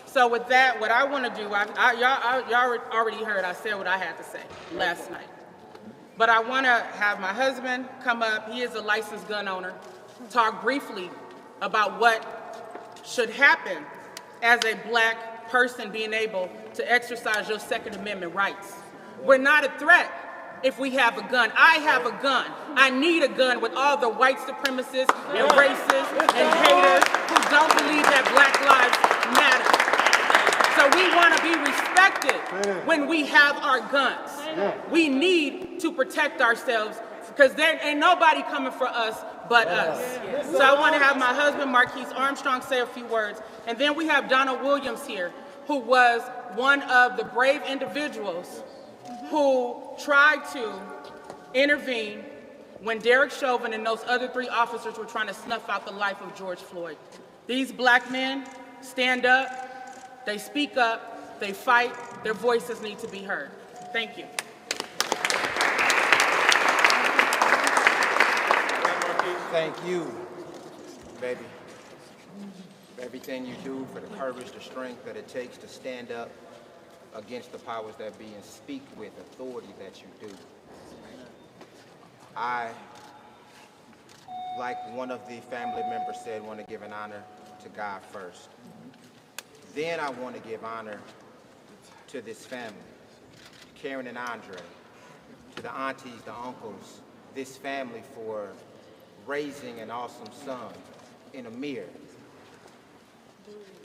So with that, what I want to do, y'all already heard I said what I had to say last night. But I want to have my husband come up. He is a licensed gun owner. Talk briefly about what should happen as a black person being able to exercise your Second Amendment rights. We're not a threat if we have a gun. I have a gun. I need a gun with all the white supremacists and racists and haters who don't believe that black lives matter. So we want to be respected when we have our guns. We need to protect ourselves because there ain't nobody coming for us but us. So I want to have my husband, Marquise Armstrong, say a few words. And then we have Donald Williams here, who was one of the brave individuals who tried to intervene when Derek Chauvin and those other 3 officers were trying to snuff out the life of George Floyd. These black men stand up, they speak up, they fight, their voices need to be heard. Thank you. Thank you, baby, for everything you do, for the courage, the strength that it takes to stand up against the powers that be and speak with authority that you do. I, like one of the family members said, want to give an honor to God first. Then I want to give honor to this family, Karen and Andre, to the aunties, the uncles, this family for raising an awesome son in Amir,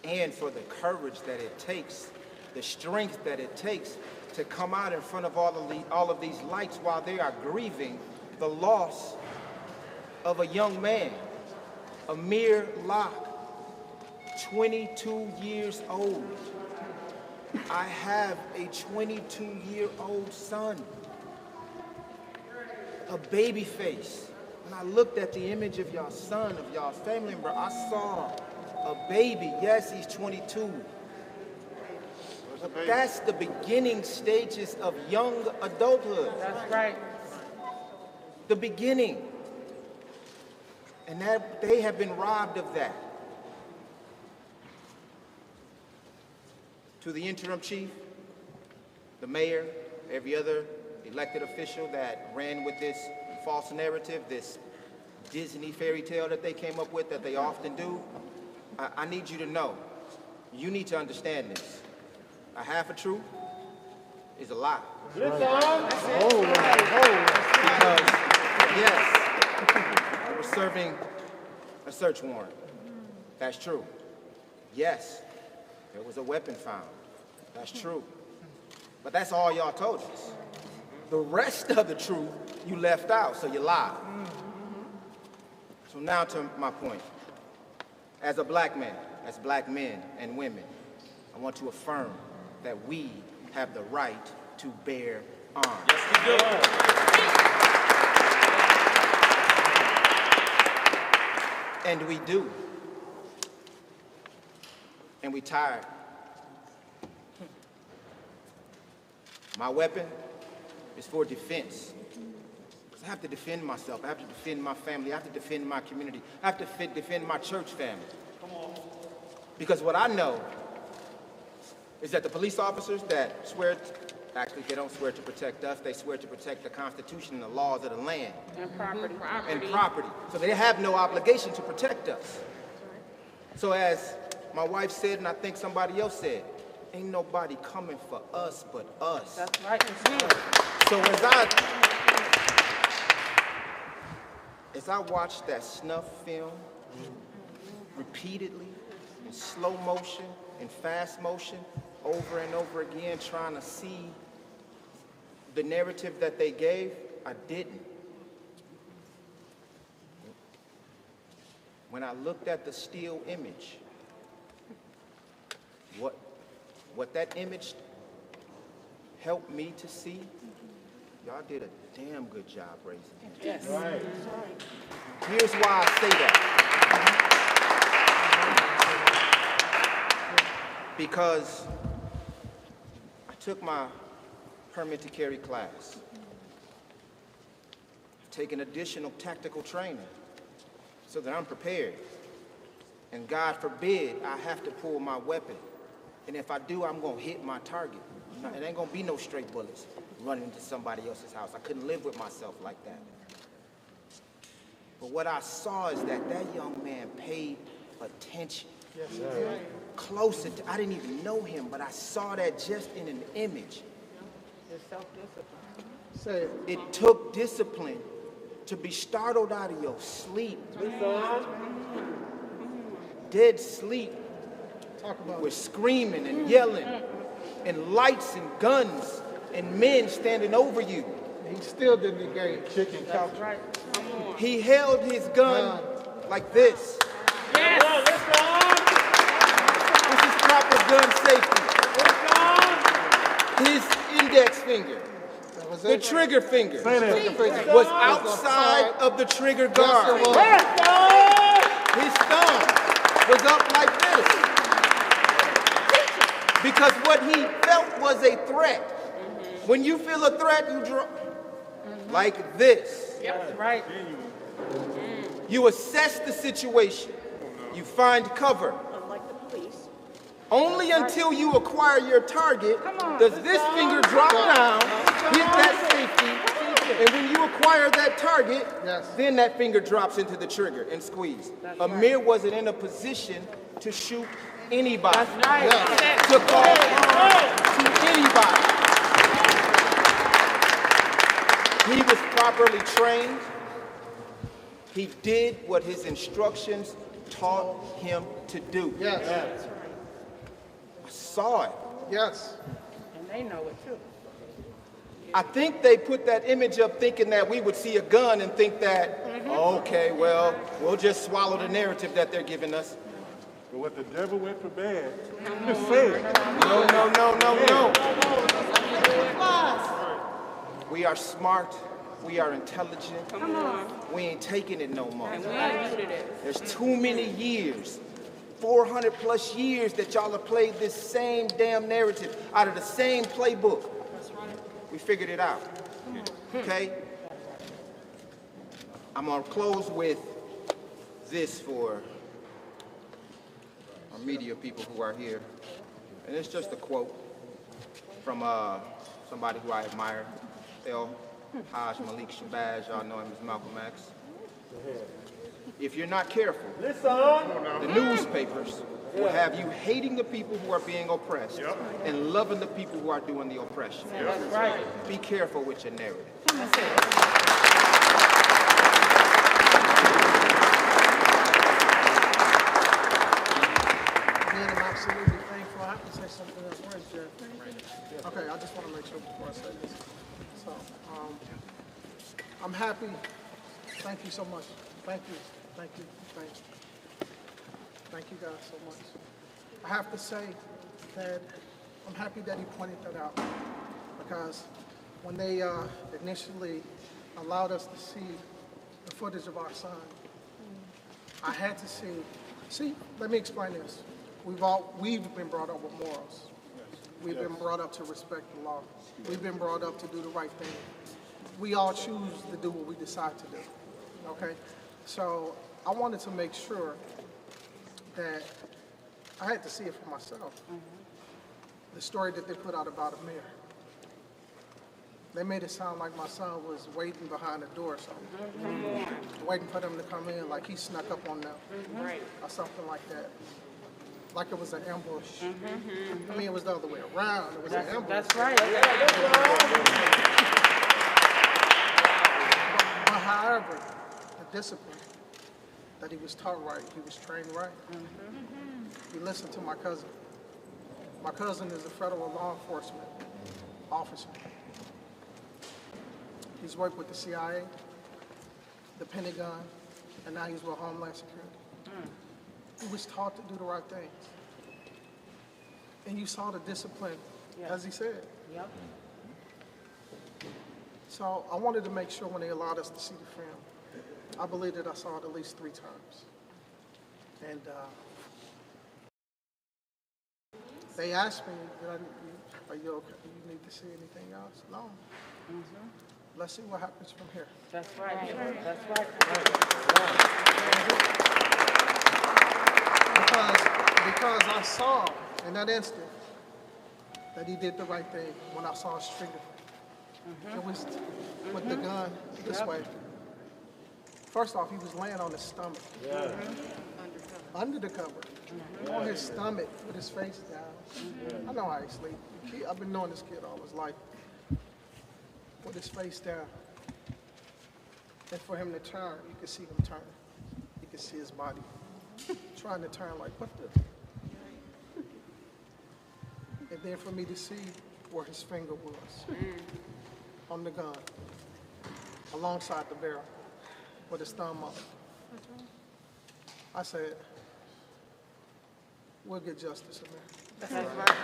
and for the courage that it takes, the strength that it takes to come out in front of all of these lights while they are grieving the loss of a young man, Amir Locke, 22 years old. I have a 22-year-old son, a baby face. When I looked at the image of y'all son, of y'all family member, I saw a baby. Yes, he's 22. But that's the beginning stages of young adulthood. That's right. The beginning. And that they have been robbed of that. To the interim chief, the mayor, every other elected official that ran with this false narrative, this Disney fairy tale that they came up with, that they often do, I need you to know, you need to understand this. A half a truth is a lie. Because, yes, we're serving a search warrant. That's true. Yes, there was a weapon found. That's true. But that's all y'all told us. The rest of the truth you left out, so you lied. So now to my point. As a black man, as black men and women, I want to affirm that we have the right to bear arms. Yes, we do. And we do. And we tired. My weapon is for defense. I have to defend myself. I have to defend my family. I have to defend my community. I have to defend my church family. Because what I know is that the police officers that swear, actually they don't swear to protect us, they swear to protect the Constitution and the laws of the land. And property. And property. So they have no obligation to protect us. So as my wife said, and I think somebody else said, ain't nobody coming for us but us. That's right. So as I watched that snuff film repeatedly, in slow motion, in fast motion, over and over again, trying to see the narrative that they gave, I didn't. When I looked at the still image, what that image helped me to see, y'all did a damn good job raising him. Yes. Right. Here's why I say that. Because I took my permit to carry class. I've taken additional tactical training so that I'm prepared. And God forbid I have to pull my weapon. And if I do, I'm gonna hit my target. It ain't gonna be no straight bullets running into somebody else's house. I couldn't live with myself like that. But what I saw is that that young man paid attention. Yes, sir. Closer to, I didn't even know him, but I saw that just in an image. It's self-discipline. Say it. It took discipline to be startled out of your sleep. Dead sleep. Talk about with screaming and yelling and lights and guns and men standing over you. He still didn't engage. Chicken couch. Right. He held his gun like this. Yes. This is proper gun safety. His index finger, the trigger finger, was outside of the trigger guard. His thumb was up like this. Because what he felt was a threat. When you feel a threat, you draw like this. Yep, right. You assess the situation. You find cover. Unlike the police. Only until you acquire your target does this finger drop down, hit that safety, and when you acquire that target, then that finger drops into the trigger and squeeze. Amir wasn't in a position to shoot anybody. That's right. To call harm to anybody. He was properly trained. He did what his instructions taught him to do. Yes. I saw it. Yes. And they know it too. I think they put that image up thinking that we would see a gun and think that, okay, well, we'll just swallow the narrative that they're giving us. But what the devil went for bad, just say it. No. We are smart. We are intelligent. Come on. We ain't taking it no more. And we ain't muted it. There's too many years, 400 plus years that y'all have played this same damn narrative out of the same playbook. That's right. We figured it out. Okay? I'm gonna close with this for our media people who are here. And it's just a quote from somebody who I admire, Haj Malik Shabazz, y'all know him as Malcolm X. If you're not careful, the newspapers will have you hating the people who are being oppressed and loving the people who are doing the oppression. That's right. Be careful with your narrative. Man, I'm absolutely thankful. I have to say something else. Where's Jeff? Okay, I just want to make sure before I say this. So, I'm happy. Thank you so much. Thank you guys so much. I have to say that I'm happy that he pointed that out, because when they initially allowed us to see the footage of our son, I had to see, let me explain this. We've been brought up with morals. We've been brought up to respect the law. We've been brought up to do the right thing. We all choose to do what we decide to do, okay? So I wanted to make sure that I had to see it for myself. The story that they put out about Amir. They made it sound like my son was waiting behind the door or something. Waiting for them to come in, like he snuck up on them. Or something like that. Like it was an ambush. I mean, it was the other way around. It was an ambush. That's right. But however, the discipline, that he was taught right, he was trained right. He listened to my cousin. My cousin is a federal law enforcement officer. He's worked with the CIA, the Pentagon, and now he's with Homeland Security. He was taught to do the right things. And you saw the discipline, as he said. Yep. So I wanted to make sure when they allowed us to see the film, I believe that I saw it at least 3 times. And they asked me, are you okay? Do you need to see anything else? No. Let's see what happens from here. That's right. That's right. Because I saw in that instant that he did the right thing when I saw his trigger. It was with the gun this way. First off, he was laying on his stomach. Under the cover. On his stomach with his face down. I know how he sleeps. I've been knowing this kid all his life. With his face down. And for him to turn, you could see him turn. You could see his body trying to turn like, what the? And then for me to see where his finger was on the gun, alongside the barrel, with his thumb up. I said, we'll get justice, Amir. That's right.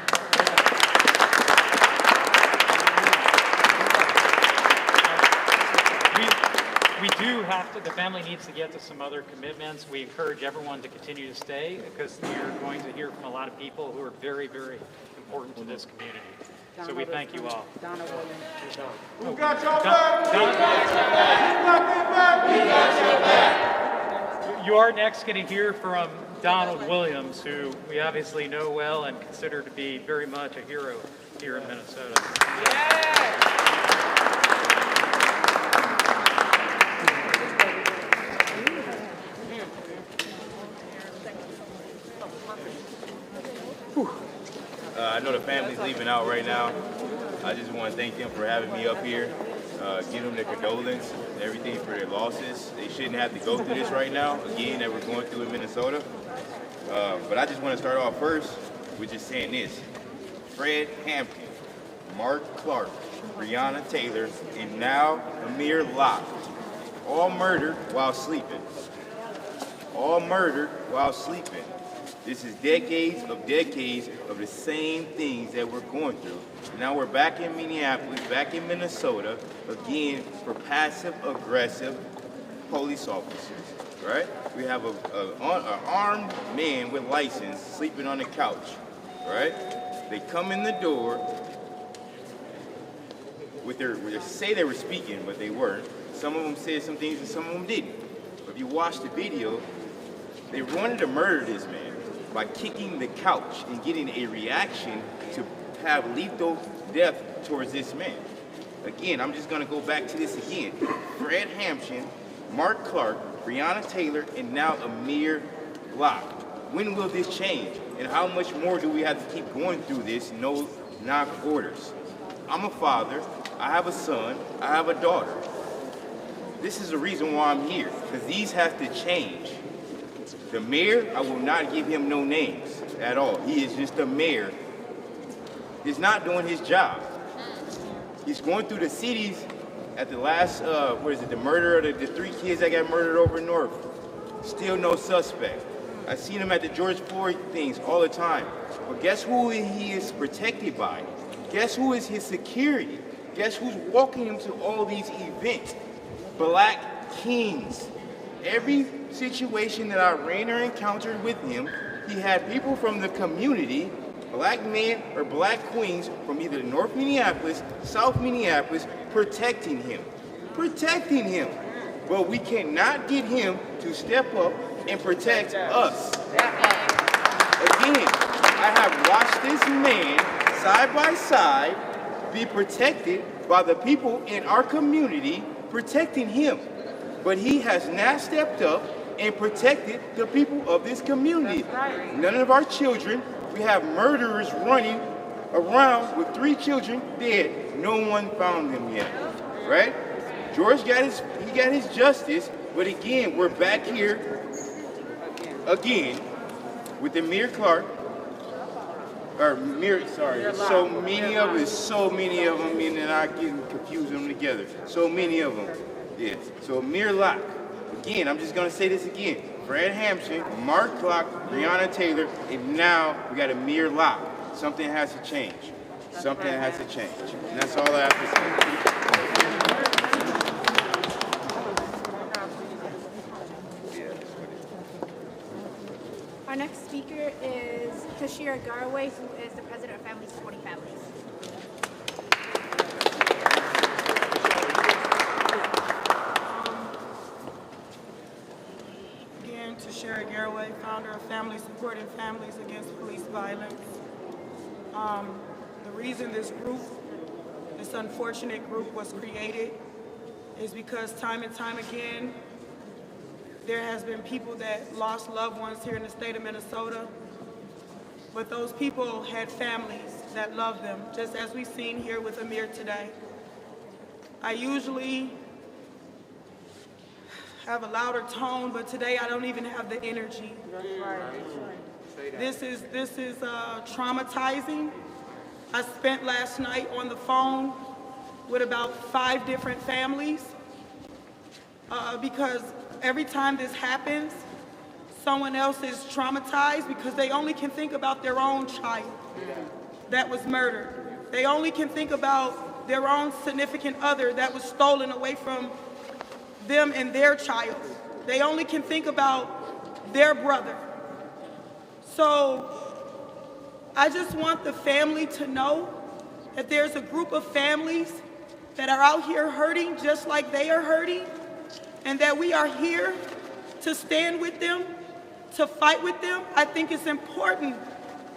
We do have to, the family needs to get to some other commitments. We encourage everyone to continue to stay because you're going to hear from a lot of people who are very, very important to this community. So we thank you all. Donna Williams. Who got your back? We got your back. You are next going to hear from Donald Williams, who we obviously know well and consider to be very much a hero here in Minnesota. I know the family's leaving out right now. I just want to thank them for having me up here, give them their condolence and everything for their losses. They shouldn't have to go through this right now, again, that we're going through in Minnesota. But I just want to start off first with just saying this. Fred Hampton, Mark Clark, Breonna Taylor, and now Amir Locke, all murdered while sleeping. All murdered while sleeping. This is decades of the same things that we're going through. Now we're back in Minneapolis, back in Minnesota, again for passive-aggressive police officers, right? We have an armed man with license sleeping on the couch, right? They come in the door with they say they were speaking, but they weren't. Some of them said some things and some of them didn't. But if you watch the video, they wanted to murder this man by kicking the couch and getting a reaction to have lethal death towards this man. Again, I'm just gonna go back to this again. Fred Hampton, Mark Clark, Breonna Taylor, and now Amir Locke. When will this change? And how much more do we have to keep going through this no-knock orders? I'm a father, I have a son, I have a daughter. This is the reason why I'm here, because these have to change. The mayor, I will not give him no names at all. He is just a mayor. He's not doing his job. He's going through the cities at the last, the murder of the 3 kids that got murdered over north. Still no suspect. I've seen him at the George Floyd things all the time. But guess who he is protected by? Guess who is his security? Guess who's walking him to all these events? Black kings. Every situation that I ran or encountered with him, he had people from the community, black men or black queens from either North Minneapolis, South Minneapolis, protecting him. Protecting him. But we cannot get him to step up and protect us. Again, I have watched this man side by side be protected by the people in our community protecting him. But he has not stepped up and protected the people of this community. None of our children, we have murderers running around with 3 children dead. No one found them yet, right? George got his justice, but again, we're back here again with Amir Clark, or Amir, sorry, there's so many of them, meaning I get confusing them together. So many of them, yeah. So Amir Locke, again, I'm just gonna say this again. Fred Hampton, Mark Clark, Breonna Taylor, and now we got Amir Locke. Something has to change. Something has to change. And that's all I have to say. Our next speaker is Tashira Garway, who is the president of Families Supporting Families. Again, Tashira Garway, founder of Families Supporting Families Against Police Violence. The reason this group, this unfortunate group, was created is because time and time again, there has been people that lost loved ones here in the state of Minnesota, but those people had families that loved them, just as we've seen here with Amir today. I usually have a louder tone, but today I don't even have the energy. This is traumatizing. I spent last night on the phone with about 5 different families because every time this happens, someone else is traumatized because they only can think about their own child that was murdered. They only can think about their own significant other that was stolen away from them and their child. They only can think about their brother. So I just want the family to know that there's a group of families that are out here hurting just like they are hurting, and that we are here to stand with them, to fight with them. I think it's important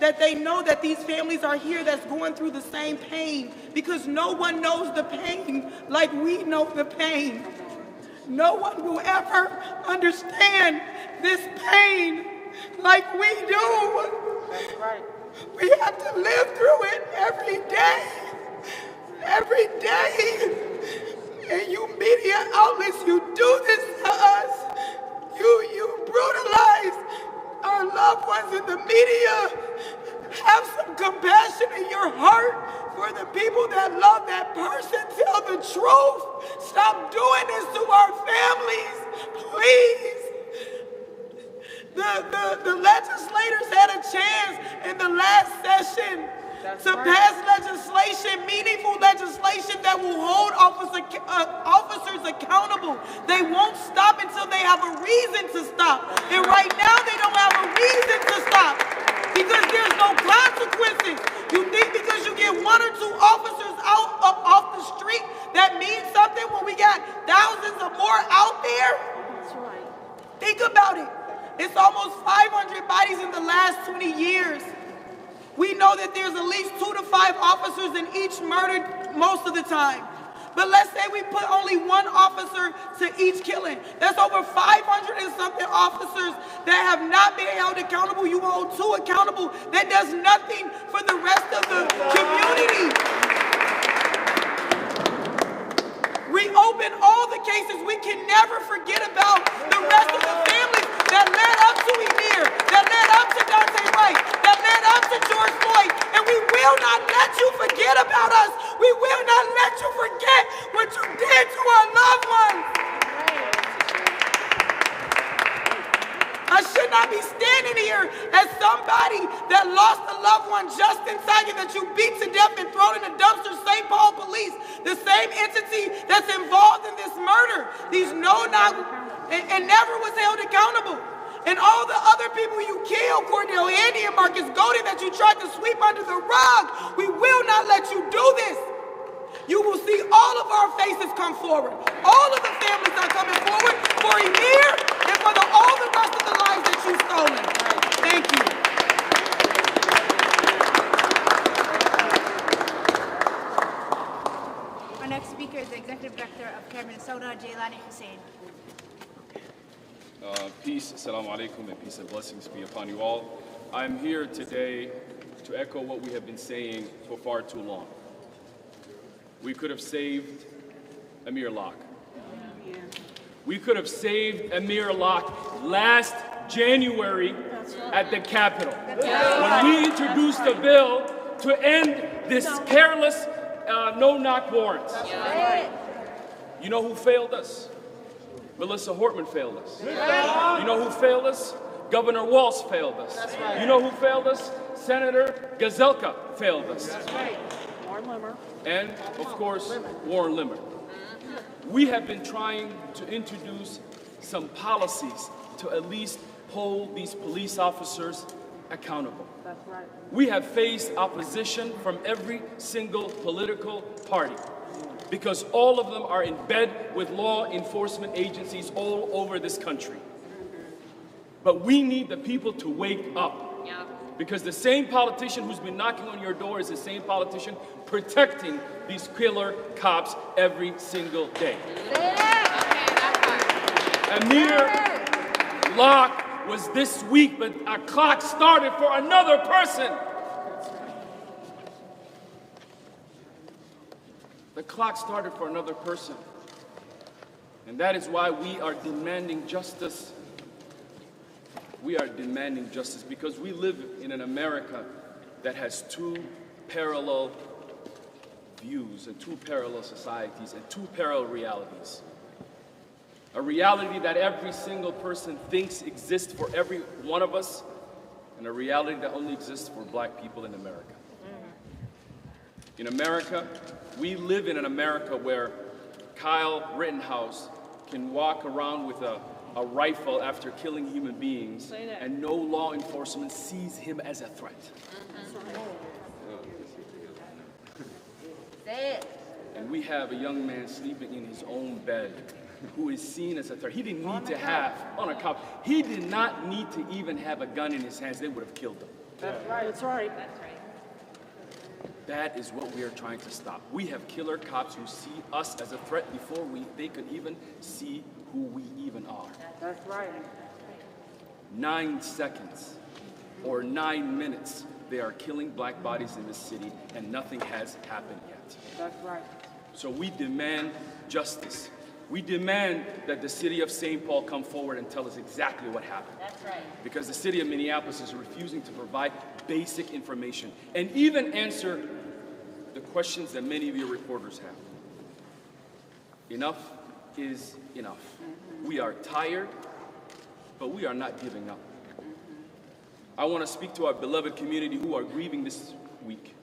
that they know that these families are here that's going through the same pain, because no one knows the pain like we know the pain. No one will ever understand this pain like we do. That's right. We have to live through it every day. Every day. And you media outlets, you do this to us. You brutalize our loved ones in the media. Have some compassion in your heart for the people that love that person. Tell the truth. Stop doing this to our families, please. The legislators had a chance in the last session to pass legislation, meaningful legislation that will hold officers accountable. They won't stop until they have a reason to stop. And right now they don't have a reason to stop because there's no consequences. You think because you get 1 or 2 officers out off the street that means something when we got thousands of more out there? That's right. Think about it. It's almost 500 bodies in the last 20 years. We know that there's at least 2 to 5 officers in each murdered most of the time. But let's say we put only 1 officer to each killing. That's over 500 and something officers that have not been held accountable. You hold 2 accountable. That does nothing for the rest of the community. We open all the cases. We can never forget about the rest of the families that led up to Amir, that led up to Dante Wright, that led up to George Floyd. And we will not let you forget about us. We will not let you forget what you did to our loved ones. I should not be standing here as somebody that lost a loved one just in second that you beat to death and thrown in a dumpster. St. Paul Police, the same entity that's involved in this murder. These and never was held accountable. And all the other people you killed, Cordell Andy and Marcus Golden, that you tried to sweep under the rug, we will not let you do this. You will see all of our faces come forward. All of the families are coming forward for Amir and for all the rest of the lives that you've stolen. Thank you. Our next speaker is the Executive Director of CARE Minnesota, Jaylani Hussein. Peace, assalamu alaikum, and peace and blessings be upon you all. I'm here today to echo what we have been saying for far too long. We could have saved Amir Locke. We could have saved Amir Locke last January at the Capitol. When we introduced the bill to end this careless no-knock warrants. You know who failed us? Melissa Hortman failed us. You know who failed us? Governor Walz failed us. You know who failed us? Senator Gazelka failed us. Warren Limmer. And, of course, Warren Limmer. We have been trying to introduce some policies to at least hold these police officers accountable. That's right. We have faced opposition from every single political party because all of them are in bed with law enforcement agencies all over this country. But we need the people to wake up. Because the same politician who's been knocking on your door is the same politician protecting these killer cops every single day. Amir Locke was this week, but a clock started for another person. The clock started for another person. And that is why we are demanding justice. We are demanding justice because we live in an America that has two parallel views and two parallel societies and two parallel realities. A reality that every single person thinks exists for every one of us, and a reality that only exists for black people in America. In America, we live in an America where Kyle Rittenhouse can walk around with a rifle after killing human beings, and no law enforcement sees him as a threat. And we have a young man sleeping in his own bed who is seen as a threat. He didn't need to have, on a cop, he did not need to even have a gun in his hands. They would have killed him. That's right. That's right. That is what we are trying to stop. We have killer cops who see us as a threat before they could even see who we even are. That's right. 9 seconds or 9 minutes, they are killing black bodies in this city, and nothing has happened yet. That's right. So we demand justice. We demand that the city of St. Paul come forward and tell us exactly what happened. That's right. Because the city of Minneapolis is refusing to provide basic information and even answer the questions that many of your reporters have. Enough is enough. We are tired, but we are not giving up. I want to speak to our beloved community who are grieving this week,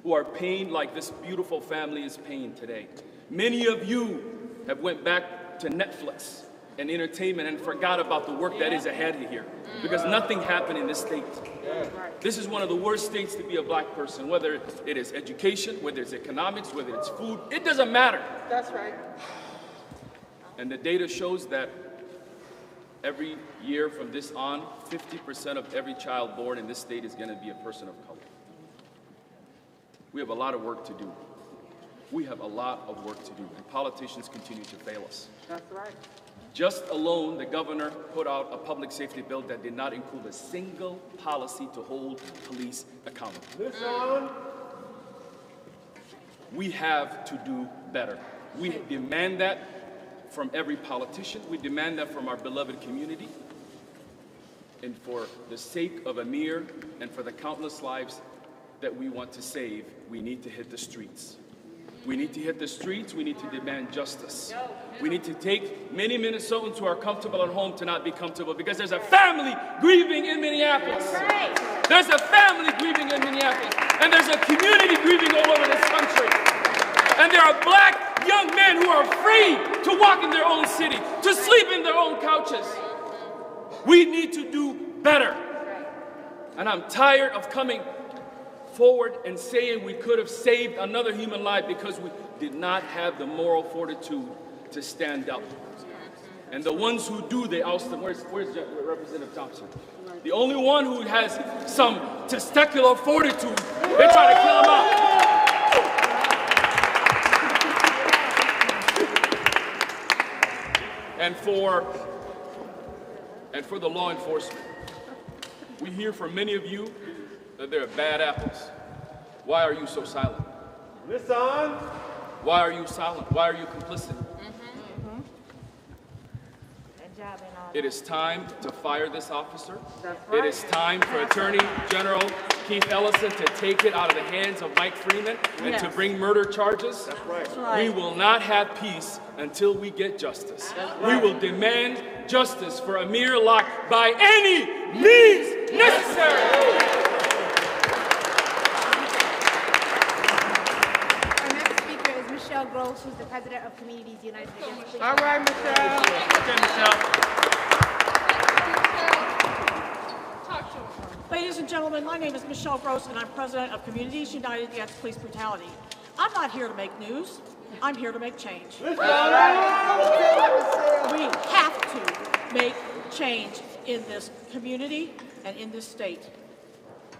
who are paying like this beautiful family is paying today. Many of you have went back to Netflix and entertainment and forgot about the work that is ahead here, because nothing happened in this state. This is one of the worst states to be a black person, whether it is education, whether it's economics, whether it's food, it doesn't matter. That's right. And the data shows that every year from this on, 50% of every child born in this state is going to be a person of color. We have a lot of work to do. We have a lot of work to do, and politicians continue to fail us. That's right. Just alone, the governor put out a public safety bill that did not include a single policy to hold police accountable. Listen. We have to do better. We demand that from every politician. We demand that from our beloved community. And for the sake of Amir and for the countless lives that we want to save, we need to hit the streets. We need to hit the streets. We need to demand justice. We need to take many Minnesotans who are comfortable at home to not be comfortable, because there's a family grieving in Minneapolis. There's a family grieving in Minneapolis. And there's a community grieving all over this country. And there are black young men who are free to walk in their own city, to sleep in their own couches. We need to do better. And I'm tired of coming forward and saying we could have saved another human life because we did not have the moral fortitude to stand up. And the ones who do, they oust them. Where's Representative Thompson? The only one who has some testicular fortitude, they try to kill him out. And for the law enforcement, we hear from many of you that they're bad apples. Why are you so silent? Listen. Why are you silent? Why are you complicit? It is time to fire this officer. It is time for Attorney General Keith Ellison to take it out of the hands of Mike Freeman and to bring murder charges. That's right. We will not have peace until we get justice. We will demand justice for Amir Locke by any means necessary. Our next speaker is Michelle Groves, who's the president of Communities United Against Police. All right, Michelle. Okay, Michelle. Ladies and gentlemen, my name is Michelle Gross, and I'm president of Communities United Against Police Brutality. I'm not here to make news. I'm here to make change. We have to make change in this community and in this state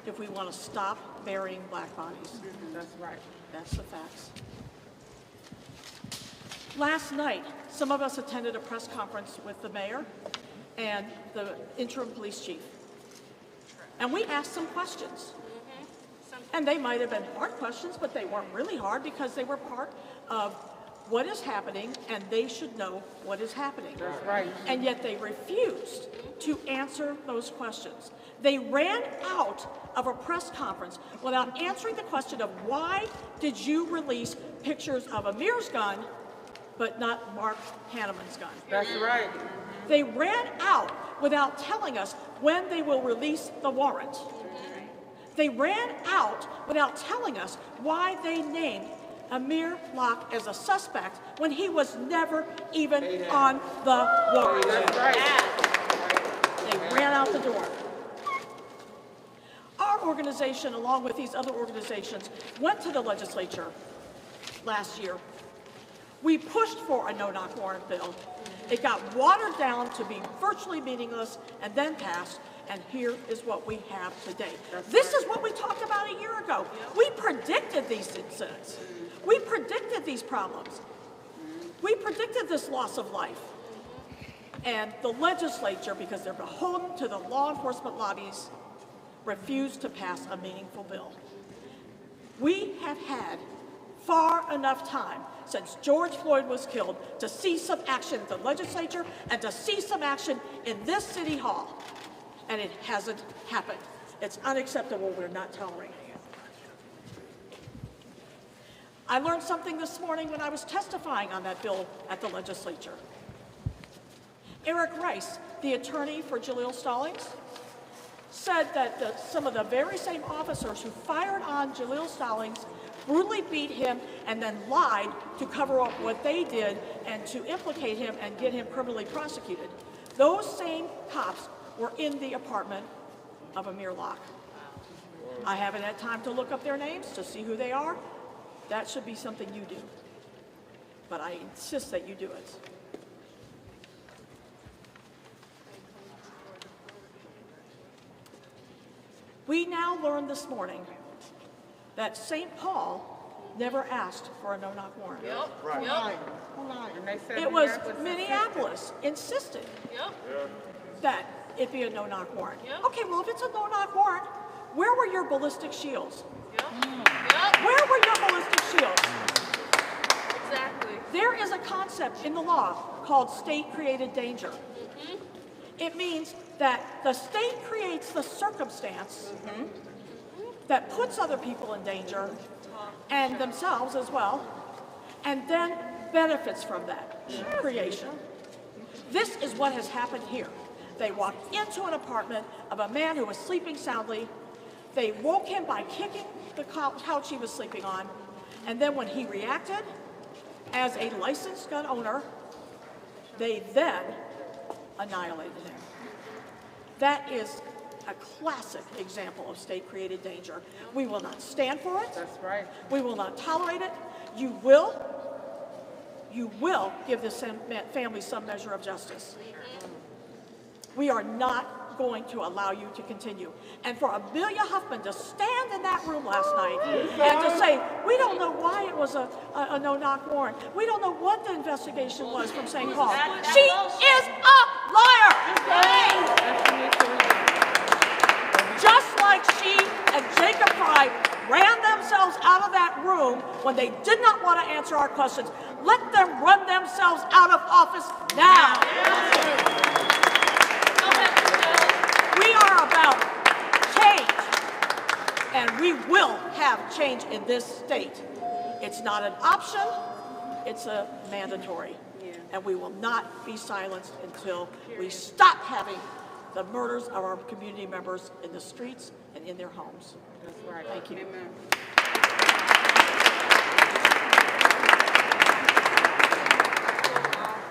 if we want to stop burying black bodies. That's right. That's the facts. Last night, some of us attended a press conference with the mayor and the interim police chief. And we asked some questions. And they might have been hard questions, but they weren't really hard because they were part of what is happening, and they should know what is happening. That's right. And yet they refused to answer those questions. They ran out of a press conference without answering the question of why did you release pictures of Amir's gun, but not Mark Hanneman's gun? That's right. They ran out without telling us when they will release the warrant. They ran out without telling us why they named Amir Locke as a suspect when he was never even on the warrant. That's right. They ran out the door. Our organization, along with these other organizations, went to the legislature last year. We pushed for a no-knock warrant bill. It got watered down to be virtually meaningless and then passed, and here is what we have today. This is what we talked about a year ago. We predicted these incidents. We predicted these problems. We predicted this loss of life. And the legislature, because they're beholden to the law enforcement lobbies, refused to pass a meaningful bill. We have had far enough time since George Floyd was killed to see some action at the legislature and to see some action in this city hall. And it hasn't happened. It's unacceptable. We're not tolerating it. I learned something this morning when I was testifying on that bill at the legislature. Eric Rice, the attorney for Jaleel Stallings, said that some of the very same officers who fired on Jaleel Stallings brutally beat him and then lied to cover up what they did and to implicate him and get him criminally prosecuted. Those same cops were in the apartment of Amir Locke. I haven't had time to look up their names to see who they are. That should be something you do. But I insist that you do it. We now learned this morning that St. Paul never asked for a no-knock warrant. Right. And they said It was Minneapolis insisted Yep. that it be a no-knock warrant. Yep. Okay, well, if it's a no-knock warrant, where were your ballistic shields? Yep. Where were your ballistic shields? Exactly. There is a concept in the law called state-created danger. It means that the state creates the circumstance that puts other people in danger and themselves as well, and then benefits from that creation. This is what has happened here. They walked into an apartment of a man who was sleeping soundly. They woke him by kicking the couch he was sleeping on, and then when he reacted, as a licensed gun owner, they then annihilated him. That is a classic example of state-created danger. We will not stand for it. That's right. We will not tolerate it. You will give this family some measure of justice. We are not going to allow you to continue. And for Amelia Huffman to stand in that room last night and to say, we don't know why it was a no-knock warrant. We don't know what the investigation was from St. Paul. She is a liar! Just like she and Jacob Fry ran themselves out of that room when they did not want to answer our questions. Let them run themselves out of office now. have change in this state. It's not an option, it's a mandatory. And we will not be silenced until we stop having the murders of our community members in the streets and in their homes. That's right. Thank you. Amen.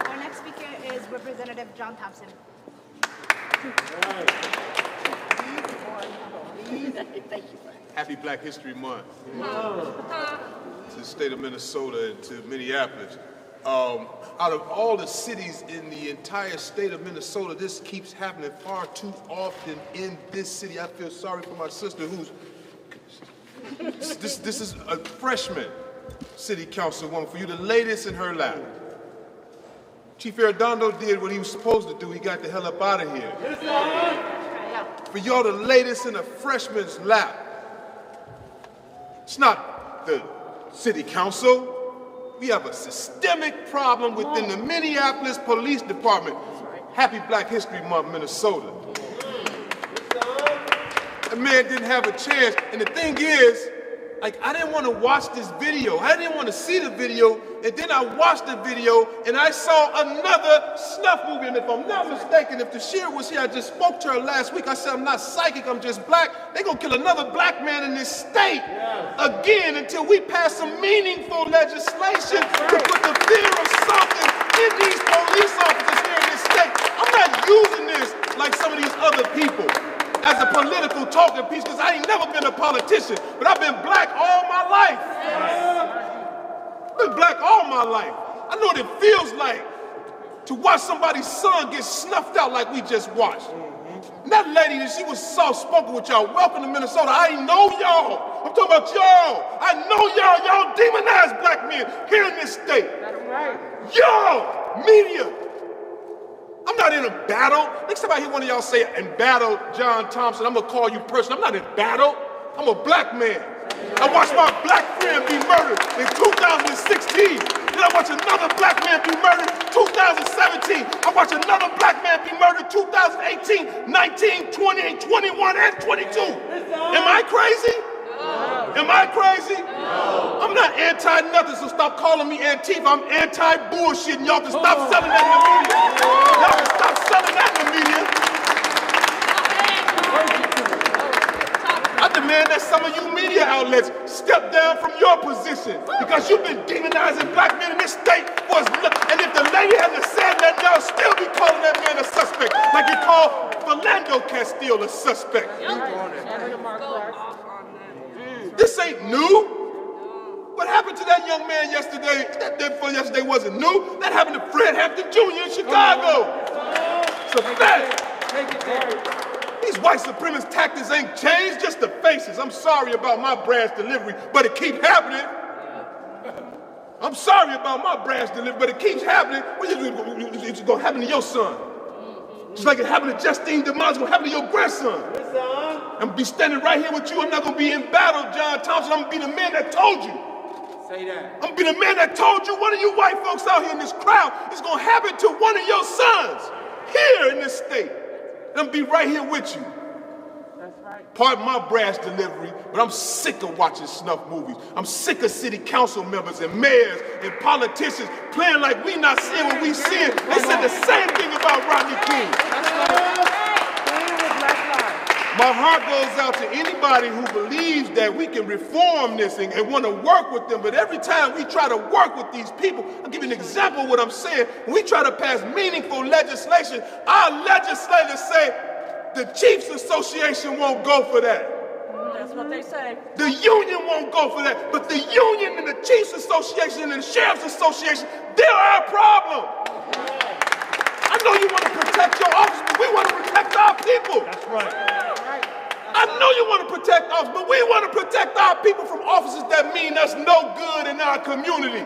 Our next speaker is Representative John Thompson. Happy Black History Month to the state of Minnesota and to Minneapolis. Out of all the cities in the entire state of Minnesota, this keeps happening far too often in this city. I feel sorry for my sister who's, this is a freshman city councilwoman. For you to lay this in her lap. Chief Arredondo did what he was supposed to do. He got the hell up out of here. For y'all to lay this in a freshman's lap. It's not the city council. We have a systemic problem within the Minneapolis Police Department. Happy Black History Month, Minnesota. The man didn't have a chance. And the thing is, like, I didn't want to watch this video. I didn't want to see the video. And then I watched the video and I saw another snuff movie. And if I'm not mistaken, if Tashir was here, I just spoke to her last week. I said, I'm not psychic, I'm just black. They're going to kill another black man in this state again until we pass some meaningful legislation to put the fear of something in these police officers here in this state. I'm not using this like some of these other people as a political talking piece, because I ain't never been a politician, but I've been black all my life. I've been black all my life. I know what it feels like to watch somebody's son get snuffed out like we just watched. And that lady, she was soft-spoken with y'all. Welcome to Minnesota. I know y'all. I'm talking about y'all. I know y'all. Y'all demonize black men here in this state. Y'all, media. I'm not in a battle. Next time I hear one of y'all say, in battle, John Thompson, I'm going to call you personal. I'm not in battle. I'm a black man. I watched my black friend be murdered in 2016. Then I watched another black man be murdered in 2017. I watched another black man be murdered in 2018, 19, 20, 21, and 22. Am I crazy? Am I crazy? I'm not anti-nothing, so stop calling me Antifa. I'm anti-bullshit, and y'all can stop selling that in the media. Y'all can stop selling that in the media. I demand that some of you media outlets step down from your position because you've been demonizing black men in this state. And if the lady hadn't said that, y'all still be calling that man a suspect, like you call Philando Castile a suspect. This ain't new. What happened to that young man yesterday? That day before yesterday wasn't new. That happened to Fred Hampton Jr. in Chicago. It's a fact. These white supremacist tactics ain't changed, just the faces. I'm sorry about my brash delivery, but it keeps happening. I'm sorry about my brash delivery, but it keeps happening. It's gonna happen to your son. Just like it happened to Justine DeMond, it's gonna happen to your grandson. I'm gonna be standing right here with you. I'm not gonna be in battle, John Thompson. I'm gonna be the man that told you. Say that. I'm gonna be the man that told you, one of you white folks out here in this crowd, it's gonna happen to one of your sons here in this state. And I'm gonna be right here with you. That's right. Pardon my brash delivery, but I'm sick of watching snuff movies. I'm sick of city council members and mayors and politicians playing like we not seeing what we seeing. They said the same thing about Rodney King. My heart goes out to anybody who believes that we can reform this and want to work with them, but every time we try to work with these people, I'll give you an example of what I'm saying. When we try to pass meaningful legislation, our legislators say the Chiefs Association won't go for that. That's what they say. The union won't go for that, but the union and the Chiefs Association and the Sheriff's Association, they're our problem. I know you want to protect your office, but we want to protect our people. That's right. I know you want to protect us, but we want to protect our people from officers that mean us no good in our community.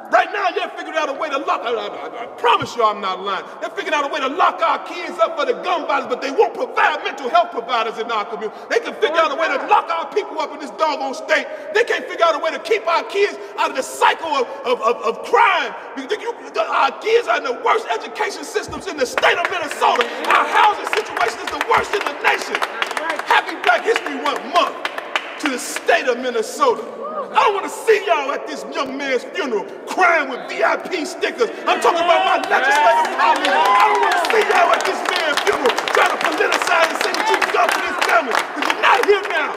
Right now, they're figuring out a way to lock, I promise you I'm not lying, they're figuring out a way to lock our kids up for the gun violence, but they won't provide mental health providers in our community. They can figure out a way to lock our people up in this doggone state. They can't figure out a way to keep our kids out of the cycle of crime. Our kids are in the worst education systems in the state of Minnesota. Our housing situation is the worst in the nation. Happy Black History Month. to the state of Minnesota. I don't want to see y'all at this young man's funeral crying with VIP stickers. I'm talking about my legislative colleagues. I don't want to see y'all at this man's funeral trying to politicize and say what you've done for this family, because you're not here now.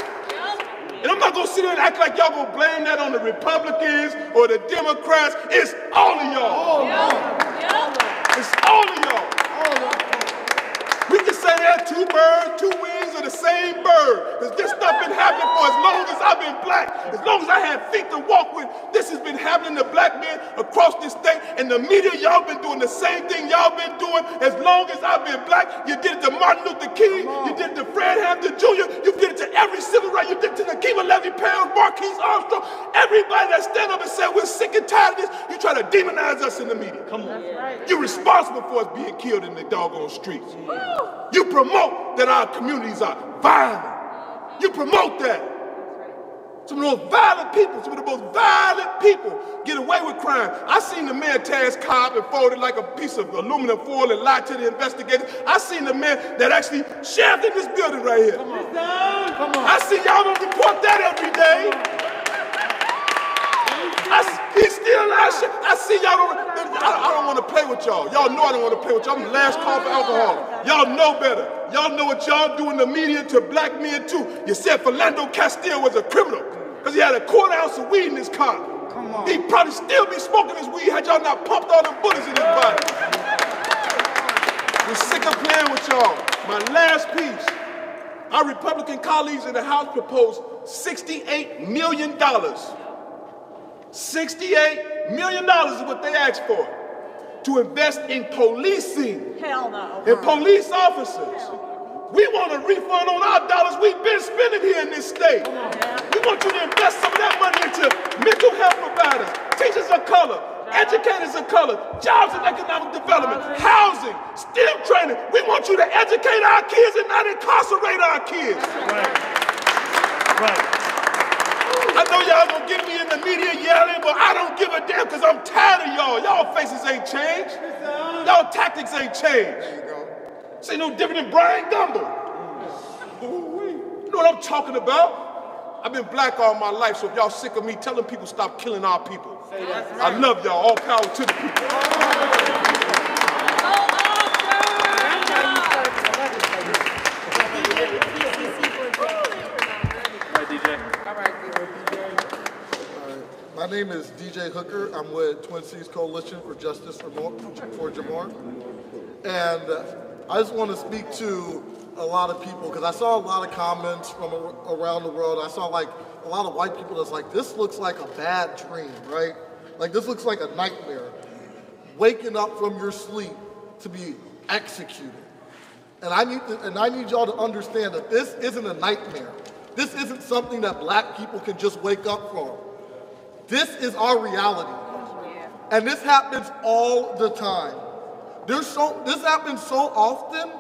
And I'm not going to sit here and act like y'all going to blame that on the Republicans or the Democrats. It's all of y'all. It's all of y'all. We can say that two birds, two wings are the same bird. Because this stuff been happening for as long as I've been black. As long as I had feet to walk with, this has been happening to black men across this state. And the media, y'all been doing the same thing y'all been doing as long as I've been black. You did it to Martin Luther King. You did it to Fred Hampton Jr. You did it to every civil right. You did it to Nakeem Levy Pounds, Marquise Armstrong. Everybody that stand up and said we're sick and tired of this, you try to demonize us in the media. Come on. You're responsible for us being killed in the doggone streets. You promote that our communities are violent. You promote that. Some of the most violent people, get away with crime. I seen the man tear his car up and fold it like a piece of aluminum foil and lie to the investigators. I seen the man that actually shoved in this building right here. Come on. I see y'all don't report that every day. He's still out. I see y'all I don't want to play with y'all. Y'all know I don't want to play with y'all. I'm the last call for alcohol. Y'all know better. Y'all know what y'all do in the media to black men too. You said Philando Castile was a criminal because he had a quarter ounce of weed in his car. He'd probably still be smoking his weed had y'all not pumped all them bullets in his body. We're sick of playing with y'all. My last piece. Our Republican colleagues in the House proposed $68 million. $68 million is what they asked for to invest in policing. Hell no. And police officers. We want a refund on our dollars we've been spending here in this state. We want you to invest some of that money into mental health providers, teachers of color, educators of color, jobs and economic development, housing, STEM training. We want you to educate our kids and not incarcerate our kids. Right. I know y'all gonna get me in the media yelling, but I don't give a damn because I'm tired of y'all. Y'all faces ain't changed. Y'all tactics ain't changed. This ain't no different than Brian Gumble. You know what I'm talking about? I've been black all my life, so if y'all sick of me telling people stop killing our people. I love y'all. All power to the people. My name is DJ Hooker. I'm with Twin Cities Coalition for Justice for Jamar. And I just want to speak to a lot of people because I saw a lot of comments from around the world. I saw like a lot of white people that's like, this looks like a bad dream, right? Like this looks like a nightmare. Waking up from your sleep to be executed. And I need y'all to understand that this isn't a nightmare. This isn't something that black people can just wake up from. This is our reality. And this happens all the time. This happens so often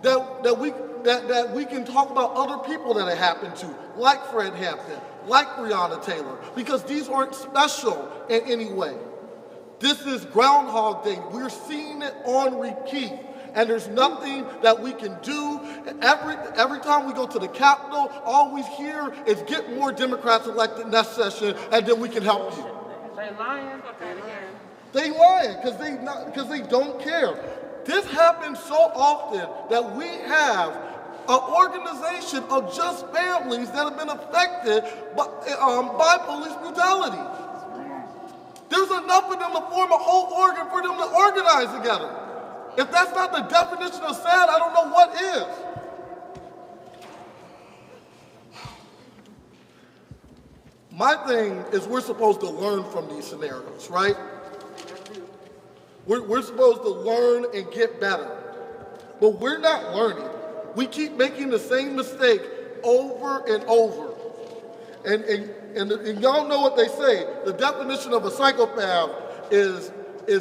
that we can talk about other people that it happened to, like Fred Hampton, like Breonna Taylor, because these aren't special in any way. This is Groundhog Day. We're seeing it on repeat. And there's nothing that we can do. Every time we go to the Capitol, all we hear is get more Democrats elected next session, and then we can help you. They lying. They lying because they don't care. This happens so often that we have an organization of just families that have been affected by police brutality. There's enough of them to form a whole organ for them to organize together. If that's not the definition of sad, I don't know what is. My thing is we're supposed to learn from these scenarios, right? We're supposed to learn and get better. But we're not learning. We keep making the same mistake over and over. And y'all know what they say. The definition of a psychopath is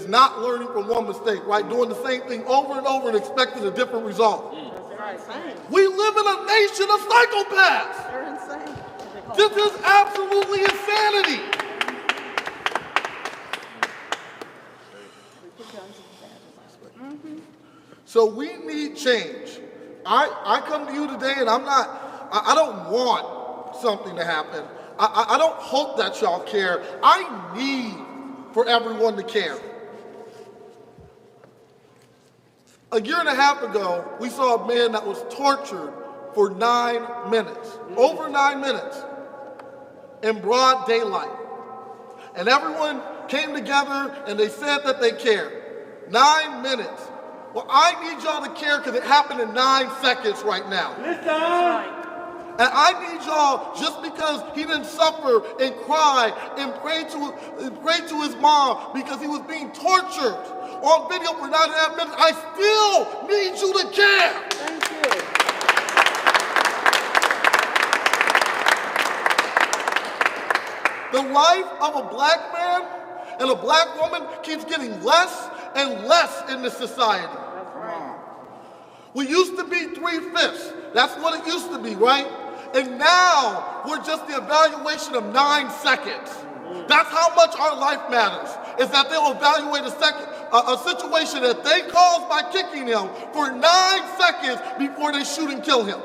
not learning from one mistake, right? Doing the same thing over and over and expecting a different result. We live in a nation of psychopaths. They're insane. This is absolutely insanity. So we need change. I come to you today and I don't want something to happen. I don't hope that y'all care. I need for everyone to care. A year and a half ago, we saw a man that was tortured for 9 minutes, over 9 minutes, in broad daylight. And everyone came together and they said that they cared. 9 minutes. Well, I need y'all to care because it happened in 9 seconds right now. Listen. And I need y'all, just because he didn't suffer and cry and pray to his mom because he was being tortured on video for 9.5 minutes, I still need you to care. Thank you. The life of a black man and a black woman keeps getting less and less in this society. That's right. We used to be 3/5. That's what it used to be, right? And now we're just the evaluation of 9 seconds. That's how much our life matters, is that they'll evaluate a situation that they caused by kicking him for 9 seconds before they shoot and kill him.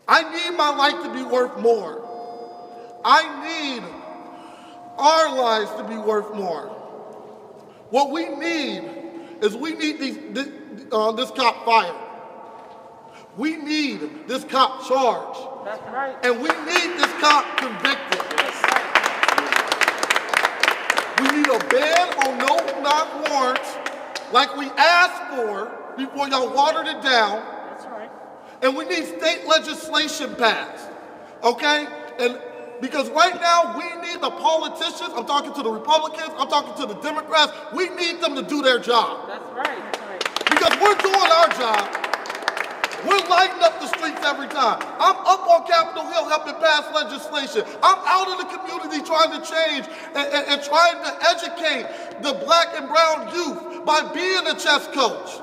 I need my life to be worth more. I need our lives to be worth more. What we need is this cop fired. We need this cop charged. That's right. And we need this cop convicted. We need a ban on no-knock warrants like we asked for before y'all watered it down. That's right. And we need state legislation passed, okay? And because right now we need the politicians, I'm talking to the Republicans, I'm talking to the Democrats, we need them to do their job. That's right. That's right. Because we're doing our job. We're lighting up the streets every time. I'm up on Capitol Hill helping pass legislation. I'm out in the community trying to change and trying to educate the black and brown youth by being a chess coach,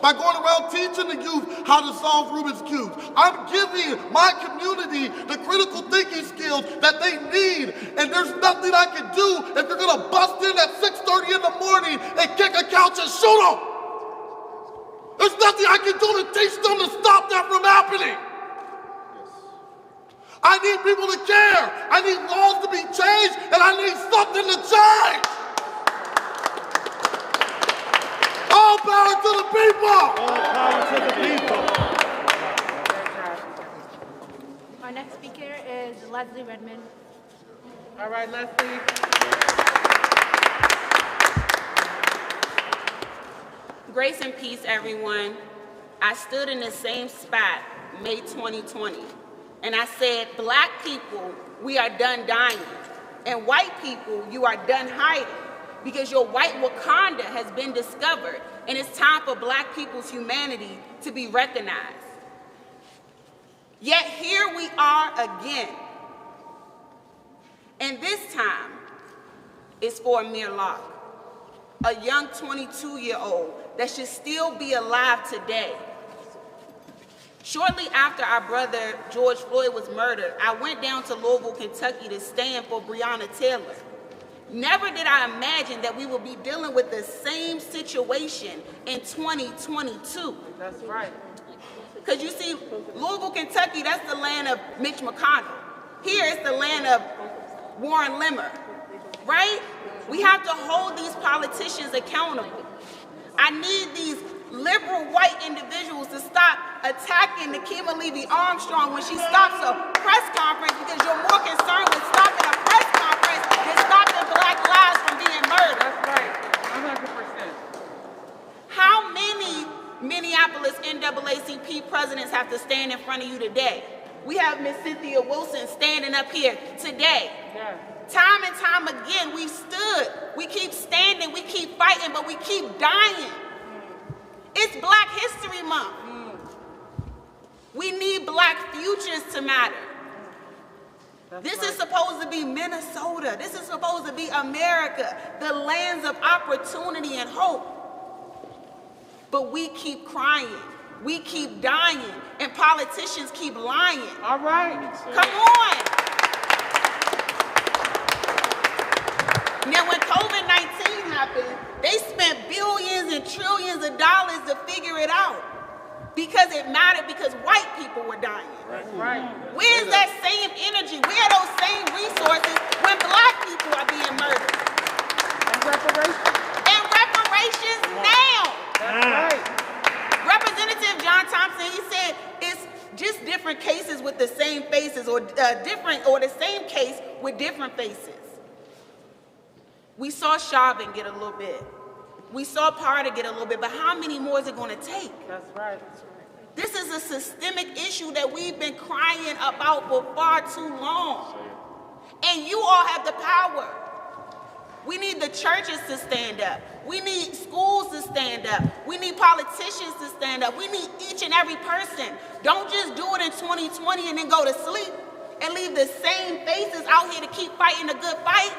by going around teaching the youth how to solve Rubik's Cubes. I'm giving my community the critical thinking skills that they need, and there's nothing I can do if you're gonna bust in at 6:30 in the morning and kick a couch and shoot them. There's nothing I can do to teach them to stop that from happening. I need people to care. I need laws to be changed, and I need something to change. All power to the people. All power to the people. Our next speaker is Leslie Redmond. All right, Leslie. Grace and peace, everyone. I stood in the same spot, May 2020, and I said, black people, we are done dying, and white people, you are done hiding, because your white Wakanda has been discovered, and it's time for black people's humanity to be recognized. Yet here we are again, and this time, it's for Amir Locke, a young 22-year-old that should still be alive today. Shortly after our brother George Floyd was murdered, I went down to Louisville, Kentucky to stand for Breonna Taylor. Never did I imagine that we would be dealing with the same situation in 2022. That's right. Because you see, Louisville, Kentucky, that's the land of Mitch McConnell. Here it's the land of Warren Limmer, right? We have to hold these politicians accountable. I need these liberal white individuals to stop attacking Nikema Levy-Armstrong when she stops a press conference, because you're more concerned with stopping a press conference than stopping black lives from being murdered. That's right, 100%. How many Minneapolis NAACP presidents have to stand in front of you today? We have Miss Cynthia Wilson standing up here today. Yeah. Time and time again, we stood. We keep standing, we keep fighting, but we keep dying. It's Black History Month. We need black futures to matter. This is supposed to be Minnesota. This is supposed to be America, the lands of opportunity and hope. But we keep crying. We keep dying, and politicians keep lying. All right. Come on. Now, when COVID-19 happened, they spent billions and trillions of dollars to figure it out, because it mattered because white people were dying. Right. Where's that same energy? Where are those same resources when black people are being murdered? And reparations now. That's right. Representative John Thompson, he said it's just different cases with the same faces, or the same case with different faces. We saw Chauvin get a little bit. We saw Parter get a little bit, but how many more is it going to take? That's right. This is a systemic issue that we've been crying about for far too long. And you all have the power. We need the churches to stand up. We need schools to stand up. We need politicians to stand up. We need each and every person. Don't just do it in 2020 and then go to sleep and leave the same faces out here to keep fighting the good fight.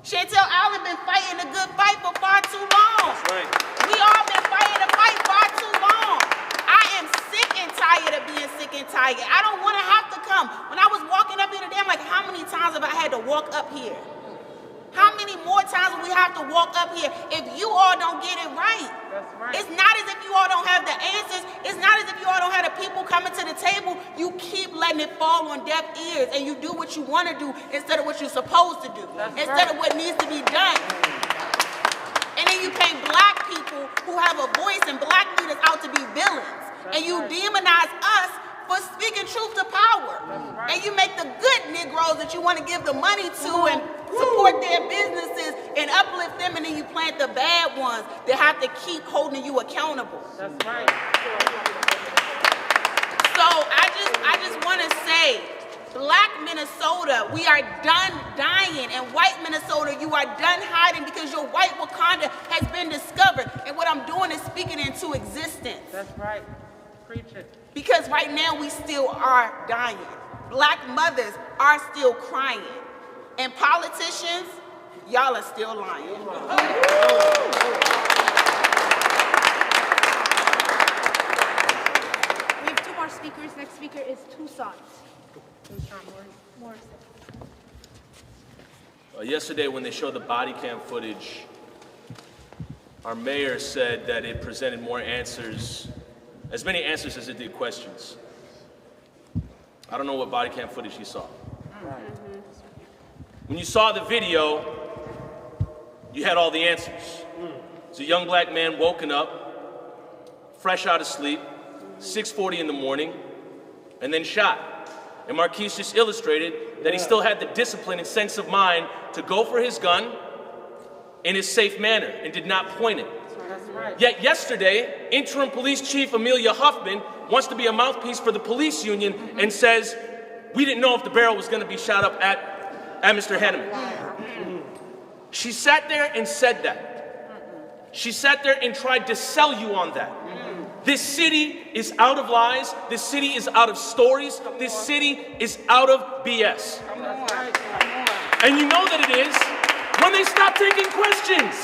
Chantel Allen been fighting a good fight for far too long. That's right. We all been fighting a fight far too long. I am sick and tired of being sick and tired. I don't want to have to come. When I was walking up here today, I'm like, how many times have I had to walk up here? How many more times will we have to walk up here if you all don't get it right? That's right. It's not as if you all don't have the answers. It's not as if you all don't have the people coming to the table. You keep letting it fall on deaf ears, and you do what you want to do instead of what you're supposed to do, instead of what needs to be done. And then you paint black people who have a voice and black leaders out to be villains. And you demonize us for speaking truth to power. And you make the good Negroes that you want to give the money to and support their businesses and uplift them, and then you plant the bad ones that have to keep holding you accountable. That's right. So I just want to say, black Minnesota, we are done dying, and white Minnesota, you are done hiding because your white Wakanda has been discovered. And what I'm doing is speaking into existence. That's right. Preach it. Because right now we still are dying. Black mothers are still crying. And politicians, y'all are still lying. We have two more speakers. Next speaker is Tucson. Morrison. Yesterday, when they showed the body cam footage, our mayor said that it presented more answers, as many answers as it did questions. I don't know what body cam footage you saw. When you saw the video, you had all the answers. It's a young black man woken up, fresh out of sleep, 6:40 in the morning, and then shot. And Marquise just illustrated that he still had the discipline and sense of mind to go for his gun in a safe manner and did not point it. That's right. Yet yesterday, interim police chief Amelia Huffman wants to be a mouthpiece for the police union and says, we didn't know if the barrel was going to be shot up at Mr. Henneman. She sat there and said that. She sat there and tried to sell you on that. This city is out of lies. This city is out of stories. This city is out of BS. And you know that it is when they stop taking questions.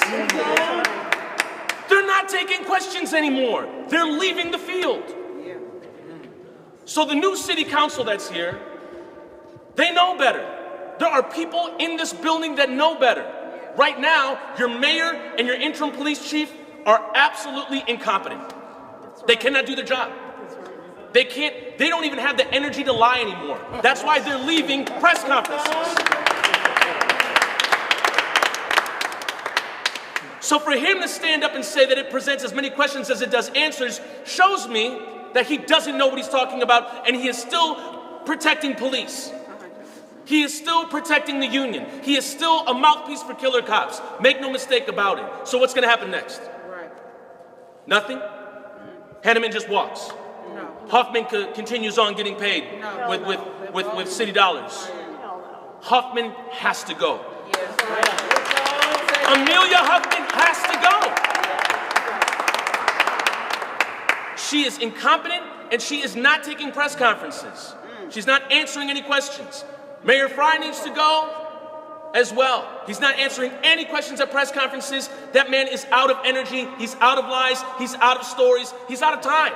They're not taking questions anymore. They're leaving the field. So the new city council that's here, they know better. There are people in this building that know better. Right now, your mayor and your interim police chief are absolutely incompetent. They cannot do their job. They don't even have the energy to lie anymore. That's why they're leaving press conferences. So for him to stand up and say that it presents as many questions as it does answers shows me that he doesn't know what he's talking about, and he is still protecting police. He is still protecting the union. He is still a mouthpiece for killer cops. Make no mistake about it. So what's going to happen next? Right. Nothing? Henneman just walks. No. Huffman continues on getting paid with city dollars. Huffman has to go. Amelia Huffman has to go. She is incompetent, and she is not taking press conferences. She's not answering any questions. Mayor Fry needs to go as well. He's not answering any questions at press conferences. That man is out of energy. He's out of lies. He's out of stories. He's out of time.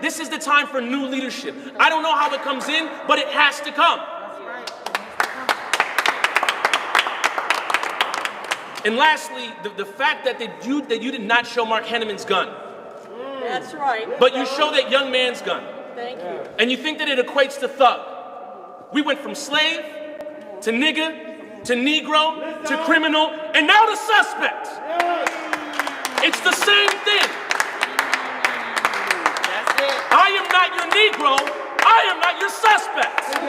This is the time for new leadership. I don't know how it comes in, but it has to come. And lastly, the fact that you did not show Mark Henneman's gun. That's right. But you show that young man's gun. Thank you. And you think that it equates to thug. We went from slave to nigga to Negro to criminal and now to suspect. It's the same thing. I am not your Negro. I am not your suspect.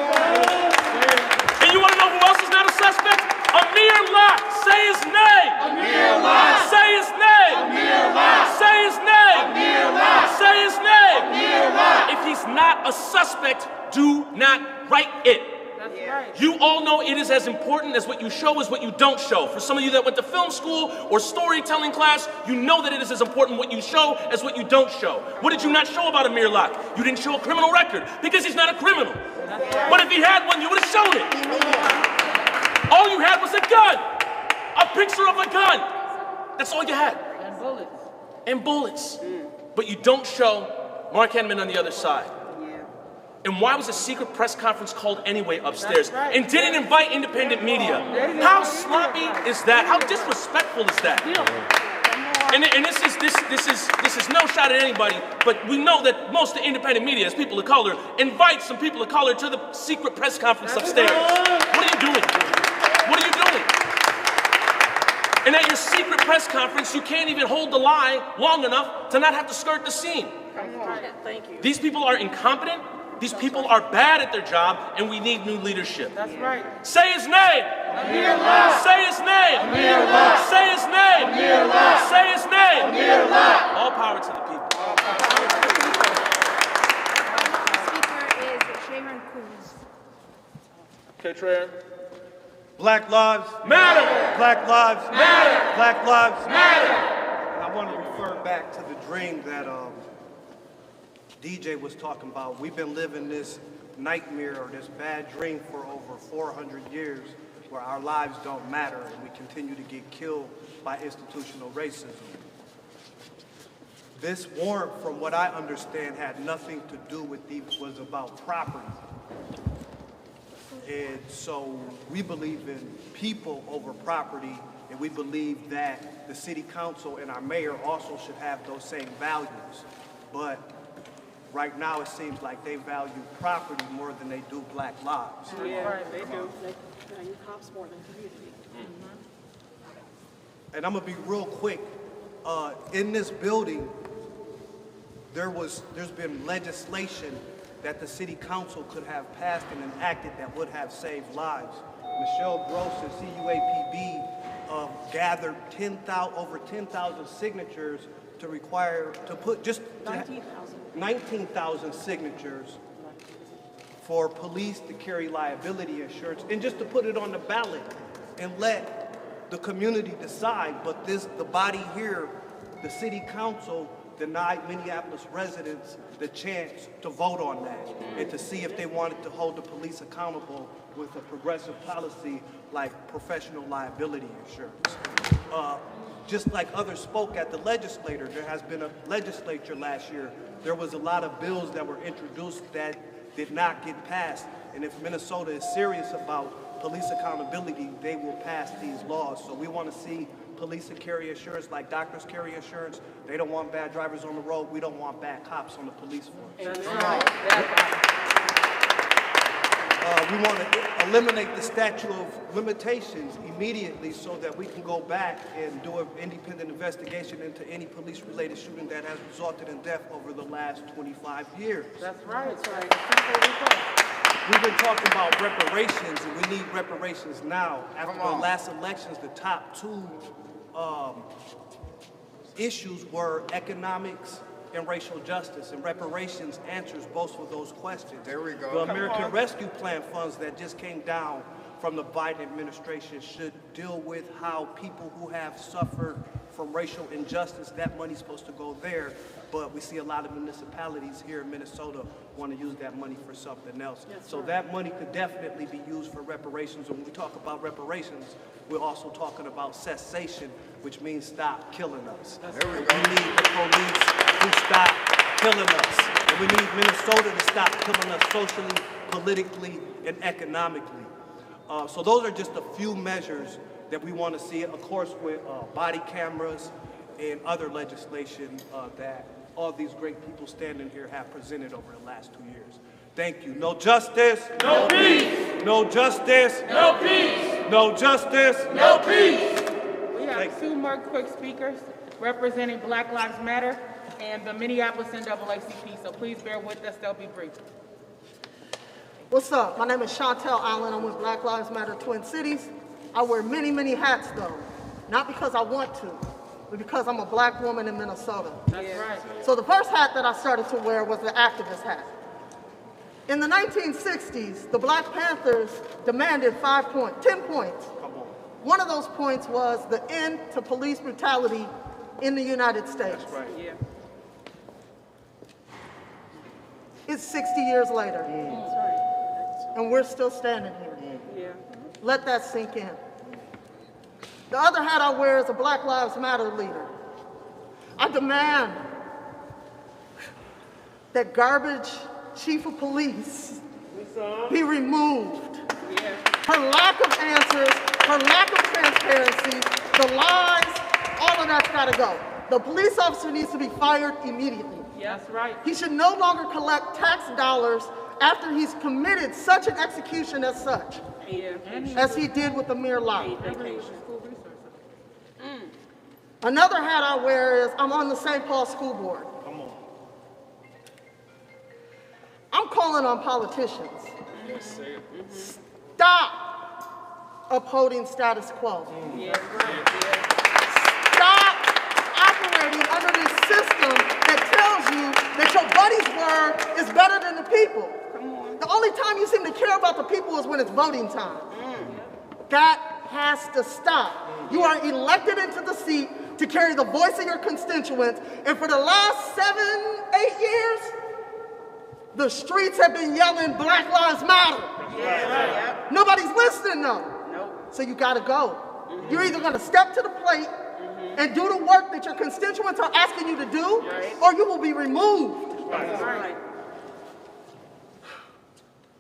And you want to know who else is not a suspect? Amir Locke. Say his name. Amir Locke. Say his name. Amir Locke. Say his name. Amir Locke. Say his name. Amir Locke. If he's not a suspect, do not write it. That's right. You all know it is as important as what you show as what you don't show. For some of you that went to film school or storytelling class, you know that it is as important what you show as what you don't show. What did you not show about Amir Locke? You didn't show a criminal record because he's not a criminal. But if he had one, you would have shown it. All you had was a gun. A picture of a gun. That's all you had. And bullets. And bullets. But you don't show Mark Henneman on the other side. And why was a secret press conference called anyway upstairs? Right. And didn't invite independent media? How sloppy is that? How disrespectful is that? And this is no shot at anybody, but we know that most of the independent media, as people of color, invite some people of color to the secret press conference upstairs. What are you doing? What are you doing? And at your secret press conference, you can't even hold the lie long enough to not have to skirt the scene. Thank you. These people are incompetent. These people are bad at their job, and we need new leadership. That's right. Say his name. Amir Locke. Say his name. Amir Locke. Say his name. Amir Locke. Say his name. Amir Locke. All power to the people. Speaker is Sharon Coons. Okay, Trey. Black lives matter. Black lives matter. Black lives matter. And I want to refer back to the dream that DJ was talking about. We've been living this nightmare or this bad dream for over 400 years where our lives don't matter and we continue to get killed by institutional racism. This warrant, from what I understand, had nothing to do with these, was about property. And so we believe in people over property, and we believe that the city council and our mayor also should have those same values. But right now it seems like they value property more than they do black lives. Yeah, right, they do. They value cops more than community. And I'm gonna be real quick. In this building, there's been legislation that the city council could have passed and enacted that would have saved lives. Michelle Gross and CUAPB gathered over 10,000 signatures to put 19,000 signatures for police to carry liability insurance and just to put it on the ballot and let the community decide. But the body here, the city council, denied Minneapolis residents the chance to vote on that and to see if they wanted to hold the police accountable with a progressive policy like professional liability insurance. Just like others spoke at the legislature, there has been a legislature last year. There was a lot of bills that were introduced that did not get passed. And if Minnesota is serious about police accountability, they will pass these laws. So we want to see police that carry insurance like doctors carry insurance. They don't want bad drivers on the road. We don't want bad cops on the police force. We want to eliminate the statute of limitations immediately so that we can go back and do an independent investigation into any police-related shooting that has resulted in death over the last 25 years. That's right. That's right. We've been talking about reparations, and we need reparations now. After the last elections, the top two issues were economics and racial justice, and reparations answers both of those questions. There we go. The American Rescue Plan funds that just came down from the Biden administration should deal with how people who have suffered from racial injustice, that money's supposed to go there, but we see a lot of municipalities here in Minnesota want to use that money for something else. So that money could definitely be used for reparations. And when we talk about reparations, we're also talking about cessation, which means stop killing us. We need the police to stop killing us. And we need Minnesota to stop killing us socially, politically, and economically. So those are just a few measures that we want to see, of course, with body cameras and other legislation that all these great people standing here have presented over the last 2 years. Thank you. No justice. No peace. No justice. No peace. No justice. No peace. We have two more quick speakers representing Black Lives Matter and the Minneapolis NAACP, so please bear with us, they'll be brief. What's up? My name is Chantel Allen. I'm with Black Lives Matter Twin Cities. I wear many, many hats though. Not because I want to, but because I'm a black woman in Minnesota. That's right. So the first hat that I started to wear was the activist hat. In the 1960s, the Black Panthers demanded 10 points. One of those points was the end to police brutality in the United States. That's right. Yeah. It's 60 years later, and we're still standing here. Yeah. Let that sink in. The other hat I wear is a Black Lives Matter leader. I demand that garbage chief of police be removed. Yeah. Her lack of answers, her lack of transparency, the lies, all of that's gotta go. The police officer needs to be fired immediately. Yeah, that's right. He should no longer collect tax dollars after he's committed such an execution as such, as he did with Amir Locke. Another hat I wear is I'm on the St. Paul School Board. I'm calling on politicians. Stop upholding status quo. Stop operating under this system that tells you that your buddy's word is better than the people. The only time you seem to care about the people is when it's voting time. That has to stop. You are elected into the seat to carry the voice of your constituents, and for the last 7, 8 years, the streets have been yelling Black Lives Matter. Nobody's listening though. So you gotta go. You're either gonna step to the plate and do the work that your constituents are asking you to do, or you will be removed.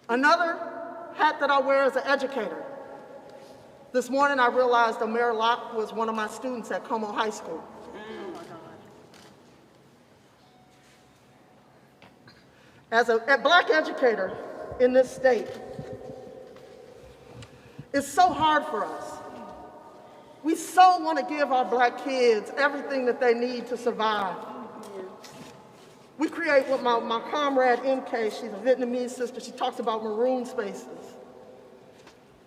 Another hat that I wear as an educator. This morning I realized Amir Locke was one of my students at Como High School. As a black educator in this state, it's so hard for us. We so want to give our black kids everything that they need to survive. We create what my comrade MK, she's a Vietnamese sister, she talks about maroon spaces.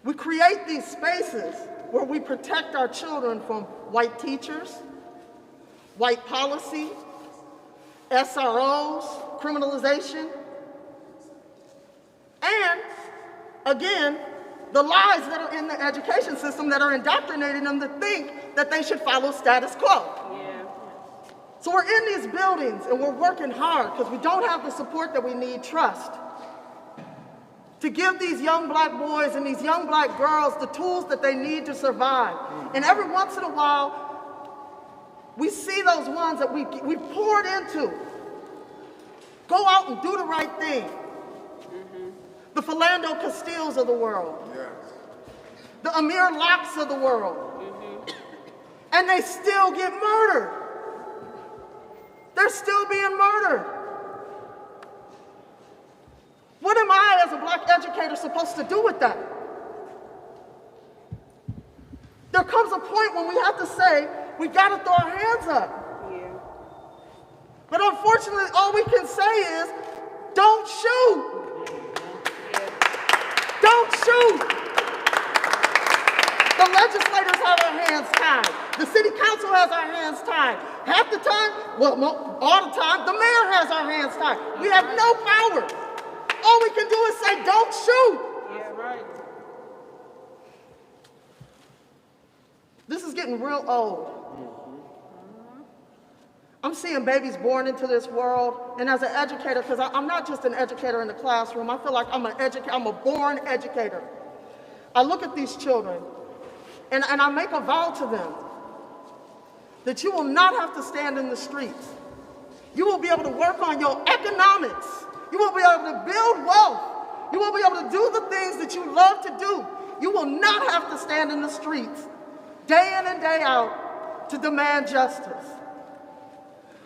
We create these spaces where we protect our children from white teachers, white policy, SROs, criminalization, and again, the lies that are in the education system that are indoctrinating them to think that they should follow status quo. So we're in these buildings and we're working hard because we don't have the support that we need, trust, to give these young black boys and these young black girls the tools that they need to survive. And every once in a while, we see those ones that we poured into go out and do the right thing. The Philando Castiles of the world. The Amir Locks of the world. And they still get murdered. They're still being murdered. What am I as a black educator supposed to do with that? There comes a point when we have to say, we gotta throw our hands up. But unfortunately, all we can say is, don't shoot. Don't shoot. The legislators have our hands tied. The city council has our hands tied. Half the time, well, no, all the time, the mayor has our hands tied. We have no power. All we can do is say, don't shoot. Yeah, right. This is getting real old. I'm seeing babies born into this world, and as an educator, because I'm not just an educator in the classroom, I feel like I'm a born educator. I look at these children, and I make a vow to them that you will not have to stand in the streets. You will be able to work on your economics. You will be able to build wealth. You will be able to do the things that you love to do. You will not have to stand in the streets day in and day out to demand justice.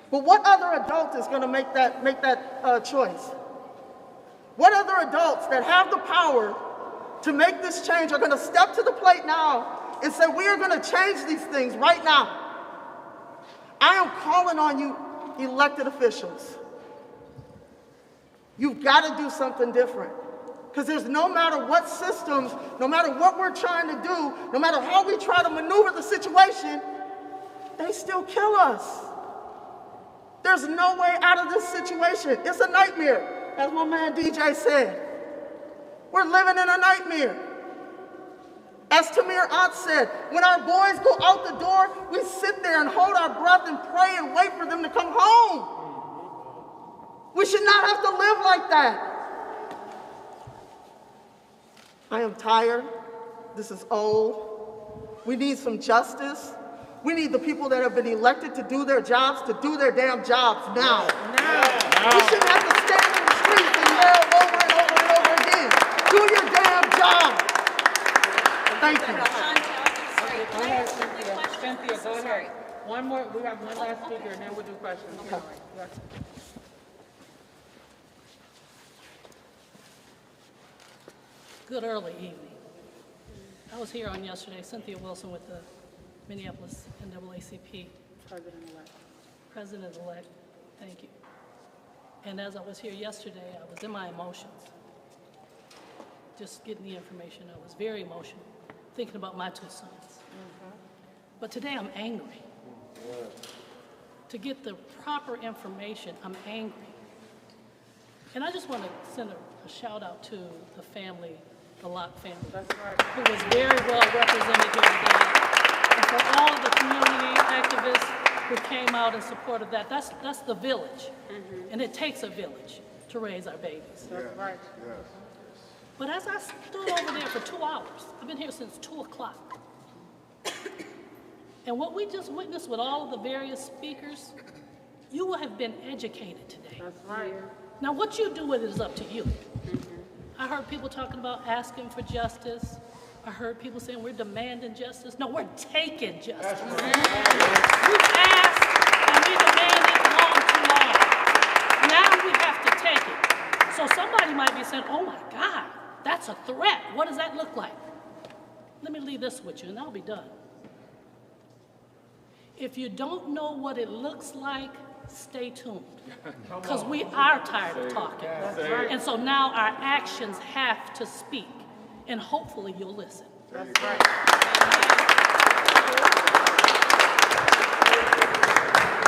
But what other adult is going to make that choice? What other adults that have the power to make this change are going to step to the plate now and say, we are going to change these things right now? I am calling on you, elected officials. You've got to do something different. Because there's no matter what systems, no matter what we're trying to do, no matter how we try to maneuver the situation, they still kill us. There's no way out of this situation. It's a nightmare, as my man DJ said. We're living in a nightmare. As Tamir Ott said, when our boys go out the door, we sit there and hold our breath and pray and wait for them to come home. We should not have to live like that. I am tired. This is old. We need some justice. We need the people that have been elected to do their jobs to do their damn jobs now. We shouldn't have to stand in the streets and yell over and over and over again. Do your damn job. Thank you. Go ahead, Cynthia. Cynthia, go ahead. One more, we have one last speaker, and then we'll do questions. Okay. Good early evening. I was here on yesterday, Cynthia Wilson with the Minneapolis NAACP. President-elect. President-elect, thank you. And as I was here yesterday, I was in my emotions. Just getting the information, I was very emotional, thinking about my two sons. But today I'm angry. To get the proper information, I'm angry. And I just want to send a shout out to the family, the Locke family, who was very well represented here today. And for all of the community activists who came out in support of that, that's the village. And it takes a village to raise our babies. That's right. But as I stood over there for 2 hours, I've been here since 2 o'clock. And what we just witnessed with all of the various speakers, you will have been educated today. That's right. Now, what you do with it is up to you. I heard people talking about asking for justice. I heard people saying we're demanding justice. No, we're taking justice. We've asked and we demanded long too long. Now we have to take it. So somebody might be saying, oh my God, that's a threat. What does that look like? Let me leave this with you and I'll be done. If you don't know what it looks like, stay tuned. Because we are tired of talking. And so now our actions have to speak. And hopefully you'll listen. That's right.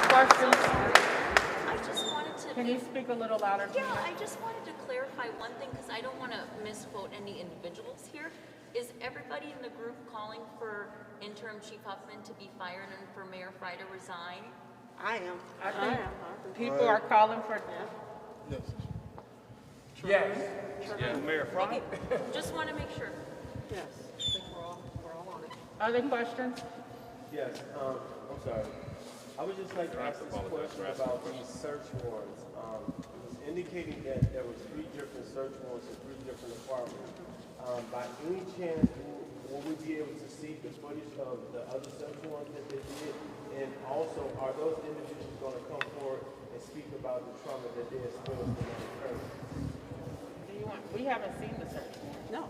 Questions? I just wanted to... Can you speak a little louder? Yeah, I just wanted to clarify one thing because I don't want to misquote any individuals here. Is everybody in the group calling for interim Chief Huffman to be fired and for Mayor Fry to resign? I am. I think people are calling for Yes. Yes. Yeah. Mayor Fry? Just want to make sure. Yes. I think we're all on it. Other questions? Yes, I'm sorry. I would just like to ask this question about these search warrants. It was indicating that there was 3 different search warrants in 3 different apartments. By any chance, will we be able to see the footage of the other search warrants that they did? And also, are those individuals going to come forward and speak about the trauma that they experienced in that occurrence? We haven't seen the search warrants. No.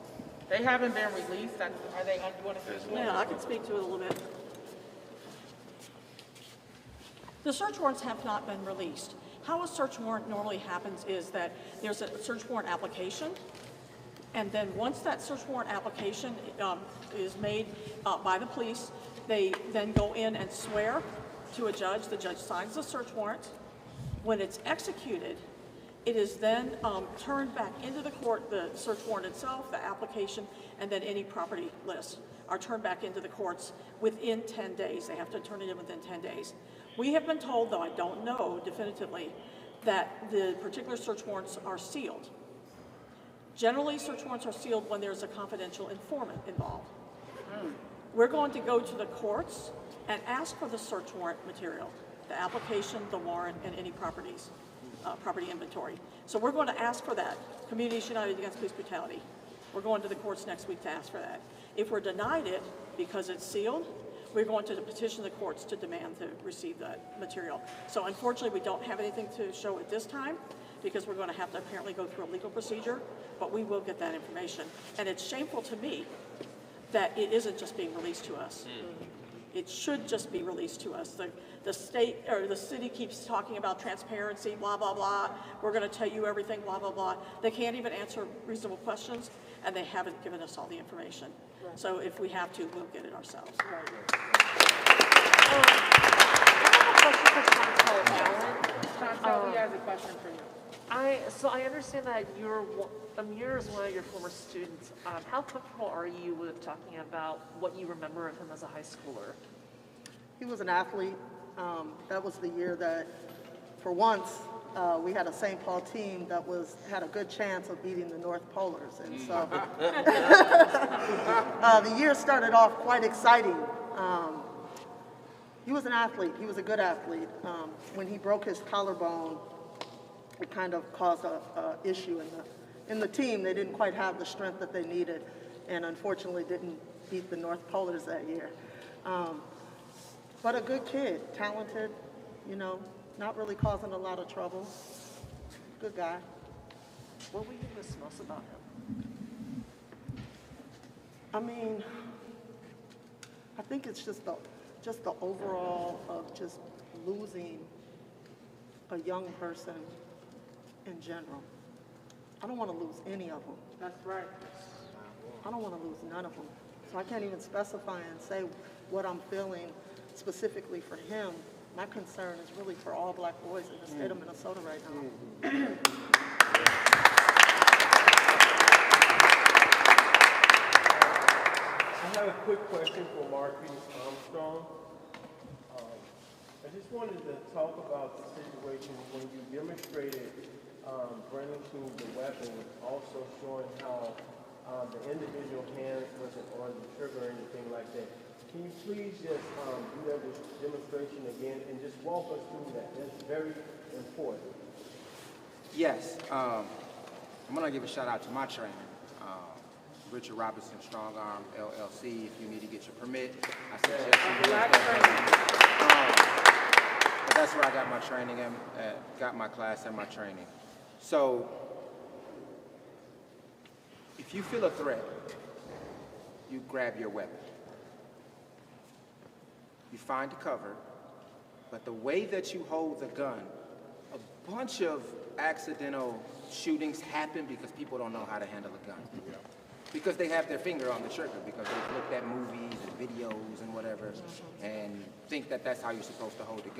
They haven't been released. Are they doing a search warrant? Yeah, I can speak to it a little bit. The search warrants have not been released. How a search warrant normally happens is that there's a search warrant application, and then once that search warrant application is made by the police, they then go in and swear to a judge. The judge signs the search warrant. When it's executed, it is then turned back into the court, the search warrant itself, the application, and then any property lists are turned back into the courts within 10 days. They have to turn it in within 10 days. We have been told, though I don't know definitively, that the particular search warrants are sealed. Generally, search warrants are sealed when there's a confidential informant involved. We're going to go to the courts and ask for the search warrant material, the application, the warrant, and any property inventory. So we're going to ask for that. Communities United Against Police Brutality. We're going to the courts next week to ask for that. If we're denied it because it's sealed, we're going to petition the courts to demand to receive that material. So unfortunately, we don't have anything to show at this time because we're going to have to apparently go through a legal procedure, but we will get that information. And it's shameful to me that it isn't just being released to us. It should just be released to us. The state or the city keeps talking about transparency, blah, blah, blah. We're going to tell you everything, blah, blah, blah. They can't even answer reasonable questions, and they haven't given us all the information. Right. So if we have to, we'll get it ourselves. Right. I have a question for Chantel Allen. Chantel, he has a question for you. So I understand that Amir is one of your former students. How comfortable are you with talking about what you remember of him as a high schooler? He was an athlete. That was the year that, for once, we had a St. Paul team that had a good chance of beating the North Polars. And so the year started off quite exciting. He was an athlete. He was a good athlete. When he broke his collarbone, it kind of caused a issue in the team. They didn't quite have the strength that they needed, and unfortunately didn't beat the North Polars that year. But a good kid, talented, you know, not really causing a lot of trouble. Good guy. What will you miss most about him? I mean, I think it's just the overall of just losing a young person in general. I don't want to lose any of them. That's right. I don't want to lose none of them. So I can't even specify and say what I'm feeling specifically for him. My concern is really for all black boys in the state of Minnesota right now. I have a quick question for Marquise Armstrong. I just wanted to talk about the situation when you demonstrated brandishing the weapon, also showing how the individual hand wasn't on the trigger or anything like that. Can you please just do that demonstration again and just walk us through that? That's very important. Yes. I'm going to give a shout out to my trainer, Richard Robinson Strong Arm LLC. If you need to get your permit, I suggest you do that. But that's where I got my training and got my class and my training. So if you feel a threat, you grab your weapon. You find cover, but the way that you hold the gun, a bunch of accidental shootings happen because people don't know how to handle a gun. Because they have their finger on the trigger, because they've looked at movies and videos and whatever, and think that that's how you're supposed to hold a gun.